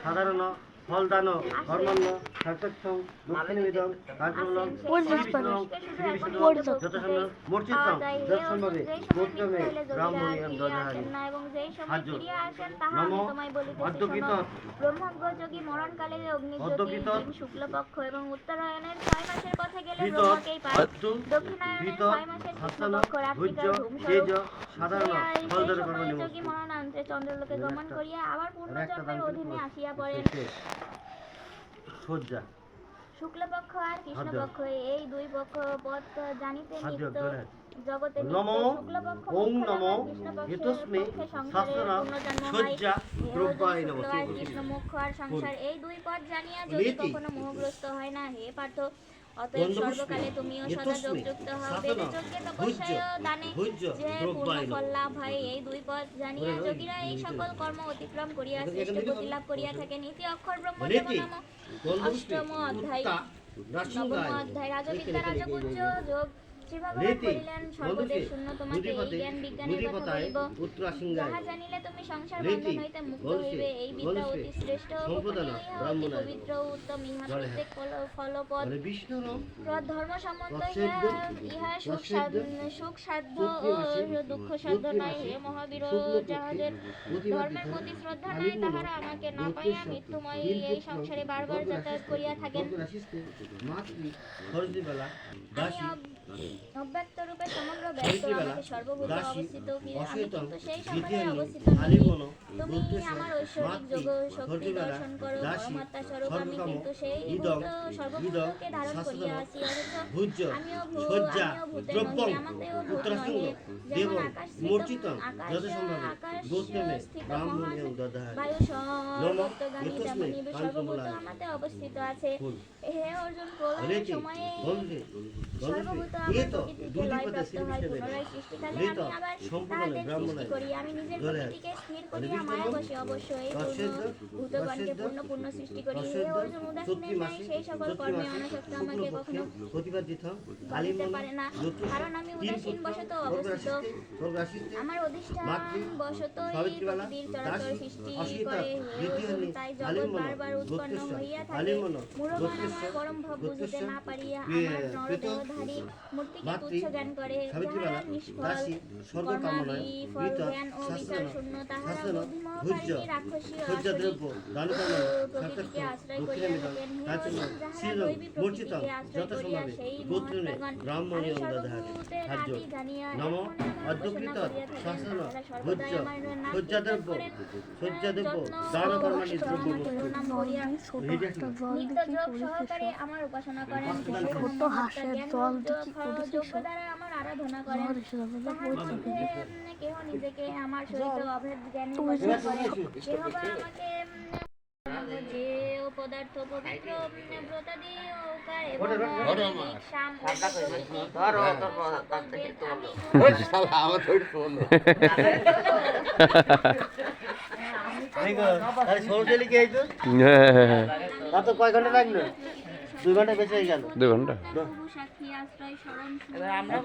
সাধারণ ফলদান কর্মণ্য সার্থক্ষম দক্ষিণমিদম কাঞ্চনম শ্রী বিষ্ণু যথাসম্ভব মূর্ছিতম যৎসম্ভবে গোত্রমে ব্রাহ্মণীয়ম দদাহারি এবং যেই সময় সাহায্য ফিরিয়া আসেন তাহা নম আমি তোমায় বলিতেছি অদ্যকৃত শোনো। ব্রহ্মজ্ঞ যোগী মরণকালে অগ্নিজ্যোতি অদ্যকৃত দিন শুক্লপক্ষ এবং উত্তরায়ণের 6 মাসের পথে গেলে কৃত ব্রহ্মকেই পায় অদ্যু দক্ষিণায়নের কৃত 6 মাসের শাসন কৃষ্ণপক্ষ ভূজ্য রাত্রিকাল তেজ ধূমস্বরূপ সাধারণ সেই ফলদান সময় কর্মণি যোগী মরণান্তে চন্দ্রলোকে গমন করিয়া আবার পূর্বজন্মের অধীনে আসিয়া পড়েন সজ্জা শুক্লপক্ষ আর কৃষ্ণপক্ষ এই দুই পক্ষ পথ জানিতে সাহায্য নিত্য করে জগতে নম শুক্লপক্ষ ওং মুখ্য নম এবং কৃষ্ণপক্ষের এতস্মে পক্ষে সংসারে শাস্ত্রনা পুনর্জন্ম হয়। সজ্জা দ্রব্যায় নম শুক্ল আর কৃষ্ণ মুখ্য আর সংসার এই দুই পথ জানিয়া যদি নীতি। কখনো মোহগ্রস্ত হয় না হে পার্থ অতএব সর্বকালে তুমিও সদা যোগযুক্ত হও বেদে যজ্ঞে তপস্যায় দানে ভূজ্য যে পূর্ণ দ্রব্যায় ফল লাভ হয় এই দুই পথ জানিয়া যোগীরা এই সকল কর্ম অতিক্রম করিয়া শ্রেষ্ঠ গতি লাভ করিয়া থাকেন ইতি অক্ষর ব্রহ্ম নীতি। নাম অষ্টম অধ্যায় নবম অধ্যায় রাজবিদ্যা রাজগুজ্জ যোগ শ্রী ভগবান নীতি বলিলেন, সর্বদেশ শূন্য তোমাকে এই নদীপথে জ্ঞান বিজ্ঞানের কথা নদীপথায় বলিব, উত্তরাসিংহায় যাহা জানিলে তুমি সংসার নীতি বন্ধন হইতে মুক্ত বলছে, হইবে। এই বিদ্যা বলছে, অতি শ্রেষ্ঠ, সম্প্রদান গোপনীয়, ইহা অতি ব্রাহ্মণায় পবিত্র ও উত্তম। ইহা বলে প্রত্যেক ফলপদ মানে বিষ্ণুর ধর্ম সম্বন্ধ, তৎসদ্য, ইহা সুখ সাধ্য ও দুঃখ সাধ্য নয়। হে মহাবীর, যাহাদের ধর্মের প্রতি শ্রদ্ধা নাই, তাহারা আমাকে না পাইয়া মৃত্যুময়ী এই সংসারে বারবার যাতায়াত করিয়া থাকেন। মাতৃ খরচবেলা দাসী অব্যক্ত রূপে সমগ্র ব্যক্ত আমাকে সর্বভূত দাসী অবস্থিত কি আমি অচেতন কিন্তু সেই দ্বিতীয় সম্প্রদায়ে নিয়ম অবস্থিত আলিঙ্গন নহি। তুমি আমার ঐশ্বরিক যোগ শক্তি দর্শন করো, পরমাত্মা স্বরূপ আমি কিন্তু সেই ভূত সর্বভূতকে ধারণ করিয়া আছি। অথচ ভূজ্য আমিও সজ্জা ভূতে দ্রব্যং নহি, আমাতেও ভূত উত্তরাসঙ্গ নহে। দেব যেমন আকাশস্থিত মূর্ছিতং যথাসম্ভবে গোত্রেমে ব্রাহ্মণেও দদাহারি বায়ু সর্বত্রগামী, তেমনি সর্বভূত আমাতে অবস্থিত আছে। হে অর্জুন, প্রলয়ের সময়ে সর্বভূত আমার প্রকৃতিকে লয়প্রাপ্ত হয়, পুনরায় সৃষ্টিকালে আমি আবার তাহাদের সৃষ্টি করি। আমি নিজের প্রকৃতিকে স্থির করিয়া মায়া বসে অবশ্য এই ভূতগণকে পূর্ণ পূর্ণ সৃষ্টি করি। হে অর্জুন, উদাসীনের ন্যায় সেই সকল কর্মে অনাসক্ত আমাকে কখনো প্রতিপাদিত বাধিতে পারে না, কারণ আমি উদাসীন বশত অবস্থিত। আমার অধিষ্ঠান বশত এই প্রকৃতির চরাচর সৃষ্টি করে। হে অর্জুন, তাই জগৎ বারবার উৎপন্ন হইয়া থাকে। মূঢ়গণ আমার পরম ভাব বুঝিতে না পারিয়া আমার নরদেহধারী মূর্তিকে তুচ্ছ জ্ঞান করে। যাহারা নিষ্ফল কর্মাবিফল জ্ঞান ও বিচার শূন্য, তাহারা বুদ্ধিমোহকারিণী রাক্ষসী প্রকৃতিকে আশ্রয় করিয়া থাকেন। হে অর্জুন, যাহারা দৈবী প্রকৃতিকে আশ্রয় করিয়া সেই মহাত্মাগণ আমি সর্বভূতের আদি জানিয়া নম উপাসনা করিয়া থাকেন, তাহারা সর্বদাই আমার নাম সজ্জাদেব সজ্জাদেব দান কর্মাণি দ্রব্য নাম করিয়া নিত্য যোগ সহকারে আমার উপাসনা করেন। ছোট হাঁসের দল যোগ্য দ্বারা আমার আরাধনা করেন। তাহার মধ্যে কেহ নিজেকে আমার সহিত অভেদ জ্ঞানী বর্ণনা করেন। কেহ বা আমাকে যে ও পদার্থ পবিত্র ব্রতাদি ওকার এবং বৈদিক সাম সরজলি কে আইতো তা তো কয় ঘন্টা লাগলো 2 ঘন্টা বেশি হয়ে গেল 2 ঘন্টা সাক্ষী আশ্রয় স্মরণ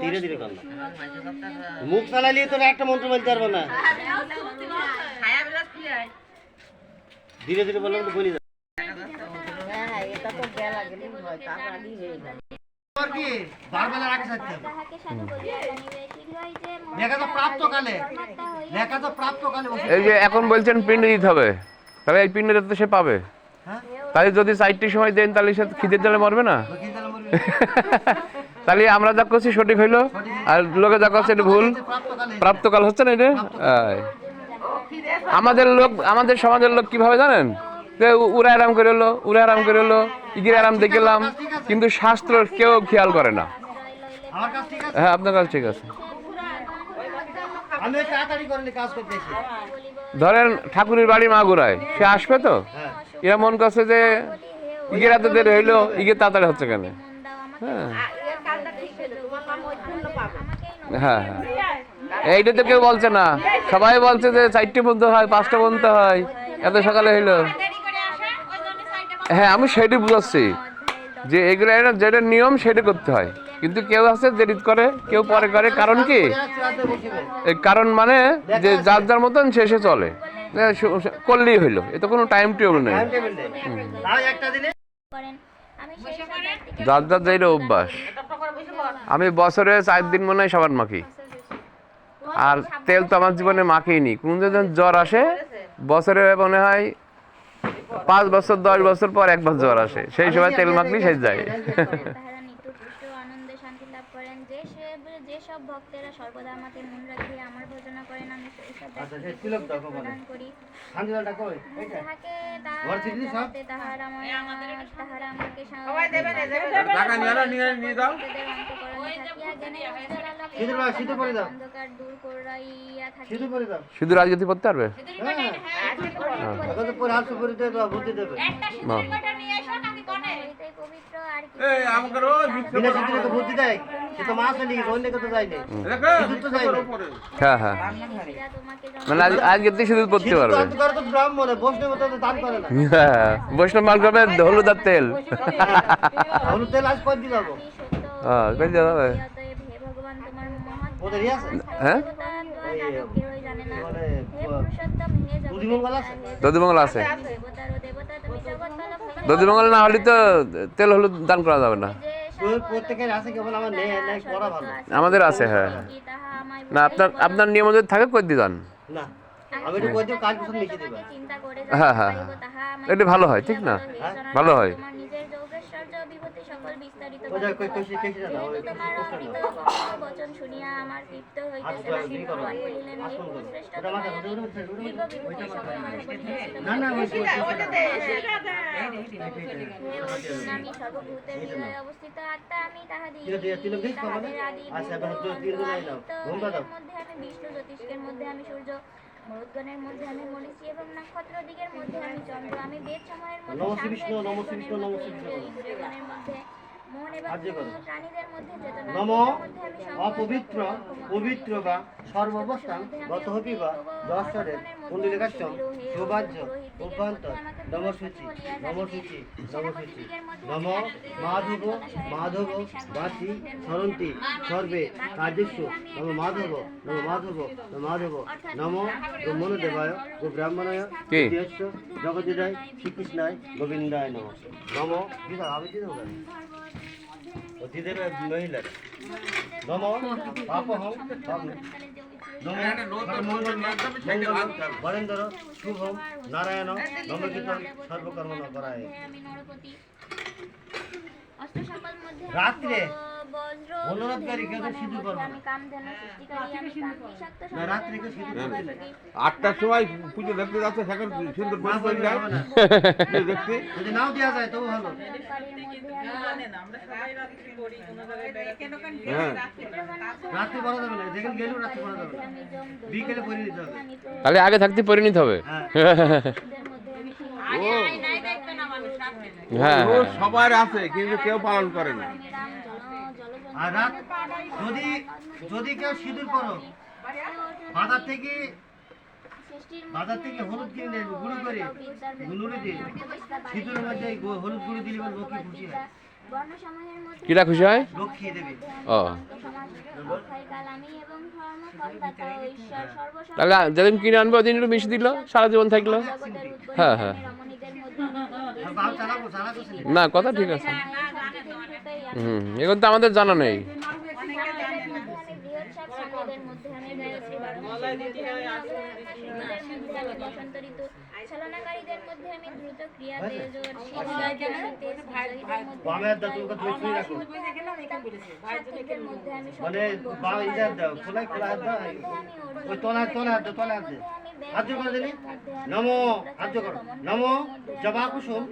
ধীরে ধীরে করলাম মুখ চালালিয়ে তোর একটা মন্ত্র বলতে পারবো না ধীরে ধীরে বললাম তো বলি এই যে এখন বলছেন পিণ্ড দিতে হবে, তাহলে এই পিণ্ডটা তো সে পাবে। তাহলে যদি 4টির সময় দেন তাহলে সে খিদের জ্বালা মরবে না। তাহলে আমরা যা করছি সঠিক হইলো, আর লোকে যা করছে এটা ভুল। প্রাপ্তকাল হচ্ছে না এটা। আমাদের সমাজের লোক কিভাবে জানেন, উড়া আরাম করে হলো, উড়া আরাম করে হলো, ইগির আরাম দেখলাম, কিন্তু শাস্ত্র কেউ খেয়াল করে না। হ্যাঁ, আপনার কাছে ঠিক আছে। ধরেন ঠাকুরের বাড়ি মাগুরায়, সে আসবে তো, এরা মন করছে যে ইগের এত দেরি হইলো, ইগের তাড়াতাড়ি হচ্ছে কেন। হ্যাঁ হ্যাঁ হ্যাঁ, এইটা তো কেউ বলছে না, সবাই বলছে যে 4টে পর্যন্ত হয়, 5টা পর্যন্ত হয়, এত সকালে হইলো। হ্যাঁ, আমি সেটাই বুঝাচ্ছি যে এগুলো যেটা নিয়ম সেটা করতে হয়, কিন্তু কেউ আছে দেরি করে, কেউ পরে করে। কারণ কি, কারণ মানে যে যার যার মতন শেষে চলে, করলেই হইলো, এতে কোনো টাইম টেবিল নেই। যার যার যেটা অভ্যাস। আমি বছরে 4 দিন মনে হয় সাবান মাখি, আর তেল তো আমার জীবনে মাখিনি। কোন যখন জ্বর আসে বছরে মনে হয় 5 বছর 10 বছর পর একবার জ্বর আসে, সেই সময় তেল মাখলি শেষ যায়। আনন্দে শান্তি লাভ করেন। যেসব ভক্তেরা সর্বদা আমাকে মন রাখিয়া আমার ভজনা করেন, আমি সেইসব প্রদান করি। যাহাকে যাহাতে তাহারা আমাকে অন্ধকার দূর করাইয়া থাকি। শুধু রাজগতি পড়তে পারবে। পবিত্র আর কি হ্যাঁ হ্যাঁ, মানে আজকে শুধু পড়তে পারবে। হ্যাঁ, বৈষ্ণব মাল করবে হলুদ আর তেল। হ্যাঁ, ওদের ইয়ে আছে হ্যাঁ কেউই জানে না। মানে হে পুরুষোত্তম, হে দধিমঙ্গল আছে? দধিমঙ্গল আছে। দেবতার ও দেবতা, তুমি জগৎপালক হইলে দধিমঙ্গল না হলে তো তেল হলুদ দান করা যাবে না। যে তোর প্রত্যেকের আছে কেবল আমার নেই নেই করা ভালো আমাদের আছে, হ্যাঁ। কি তাহা আমায় না আপনার নিয়ম যদি থাকে করে দিয়ে যান। না আমি একটু কই দিও কাজ পছন্দ লিখে দিবা চিন্তা করে হ্যাঁ, হ্যাঁ, পাইব, তাহা আমায় এটা ভালো হয়, ঠিক না? ভালো হয়। তোমার নিজের যোগেশ্বর্য বিভূতি সকল বিস্তারিত ওই যে কই কই কই না যেহেতু তোমার অমৃত বচন শুনিয়া আমার তৃপ্ত হইতেছে না, কিন্তু ভগবান বলিলেন, হে শ্রেষ্ঠ ওটা মাথা তোমার দীর্ঘ বিভূতি সকল না না ওই আমি সর্বভূতের হৃদয়ে অবস্থিত আত্মা, আমি তাহাদি তিলক দিস বাবা তাহাদের আদি আচ্ছা এবার তো তিল নাই নাও ঘুমটা দাও মধ্যে আমি বিষ্ণু, জ্যোতিষ্কের মধ্যে আমি সূর্য, মরুদ্গণের মধ্যে আমি মনীষী এবং নক্ষত্র দিকের মধ্যে আমি চন্দ্র, আমি বেদ সময়ের মধ্যে নমঃ শ্রী বিষ্ণু, সামবেদ, নমঃ শ্রী বিষ্ণু, নমঃ শ্রী ইন্দ্রিয়, বিষ্ণু। ইন্দ্রিয়গণের মধ্যে মোহন এবং সাহায্য করো। প্রাণীদের মধ্যে চেতনা, নম মধ্যে আমি সংকল্প, অপবিত্র পবিত্র বা সর্বাবস্থান গত হবি বা দর্শনের কুণ্ডলিকাশ্যম সৌভাজ্য অভ্যন্তর নমসূচি নমসূচি নমসূচি নম মাধব মাধব বাচি সরন্তি সর্বে কার্যস্য নম মাধব নম মাধব নম মাধব নম ব্রহ্মণদেবায় ও ব্রাহ্মণায় কি? দেশ জগদিদায় শ্রীকৃষ্ণায় গোবিন্দায় নম নম দিদা আমি দিদা ও দিদের মহিলা নম পাপহং বরেন্দ্র শুভম নারায়ণ নমকীর্তন সর্বকর্ম করায় আমি নরপতি। অষ্ট সকল মধ্যে আমি রাত্রে বজ্র, অনুরোধকারী কেউ তো সিঁদুর পরবে না। আমি কামধেনু সৃষ্টিকারী, আমি কান্তিশাক্ত না, রাত্রে কেউ সিঁদুর পরবে না। 8টার সময় পুজো দেখতে যাচ্ছে সেখানে সুন্দর না পরিষ্কার যায় হবে না। দেখতে যদি নাও দেওয়া যায় তবু ভালো হ্যাঁ রাত্রে পড়া যাবে না যেখানে গেলেও রাত্রে পড়া যাবে না আমি জম, বিকেলে পড়ে নিতে হবে তাহলে আগে থাকতে পরে নিতে হবে। হ্যাঁ দুধের মধ্যে আমি সিংহ, হ্যাঁ ও সবার আছে কিন্তু কেউ পালন করে না আমি রাম, জলজন্ত, আর রাত যদি যদি কেউ সিঁদুর পরো বাজার থেকে হলুদ কিনে নেবে গুঁড়ো করে গুঁড়ো দিয়ে সিঁদুরের মধ্যে এই হলুদ গুঁড়ো দিলে এবার লক্ষ্মী খুশি হয় বর্ণসমূহের মধ্যে কিরা খুশি হয়? লক্ষ্মী দেবে ও আমি এবং ধর্মফলদাতা ও ঈশ্বর সর্বশক্তি তাহলে যেদিন কিনে আনবে ওদিন একটু মিশিয়ে দিল, সারা জীবন থাকলো। জগতের উদ্ভব হ্যাঁ, হ্যাঁ। রমণীদের মধ্যে আর বাপ চালাবো চালাবো ছেলে না, কথা ঠিক আছে। এখন তো আমাদের জানা নেই। ছলনাকারীদের মধ্যে আমি দ্রুত ক্রিয়া তেজোর শিলাদের মধ্যে বামের দাঁত তুমি ছুঁয়ে রাখো সাত্ত্বিকের মধ্যে আমি মানে বা ইজার দাও খোলাই খোলা হাত দাও ওই তলায় তলায় হাত দাও তলায় হাত দে হাত জোর করে দিলি নমো হাত জোর করো নমো জবা কুসুম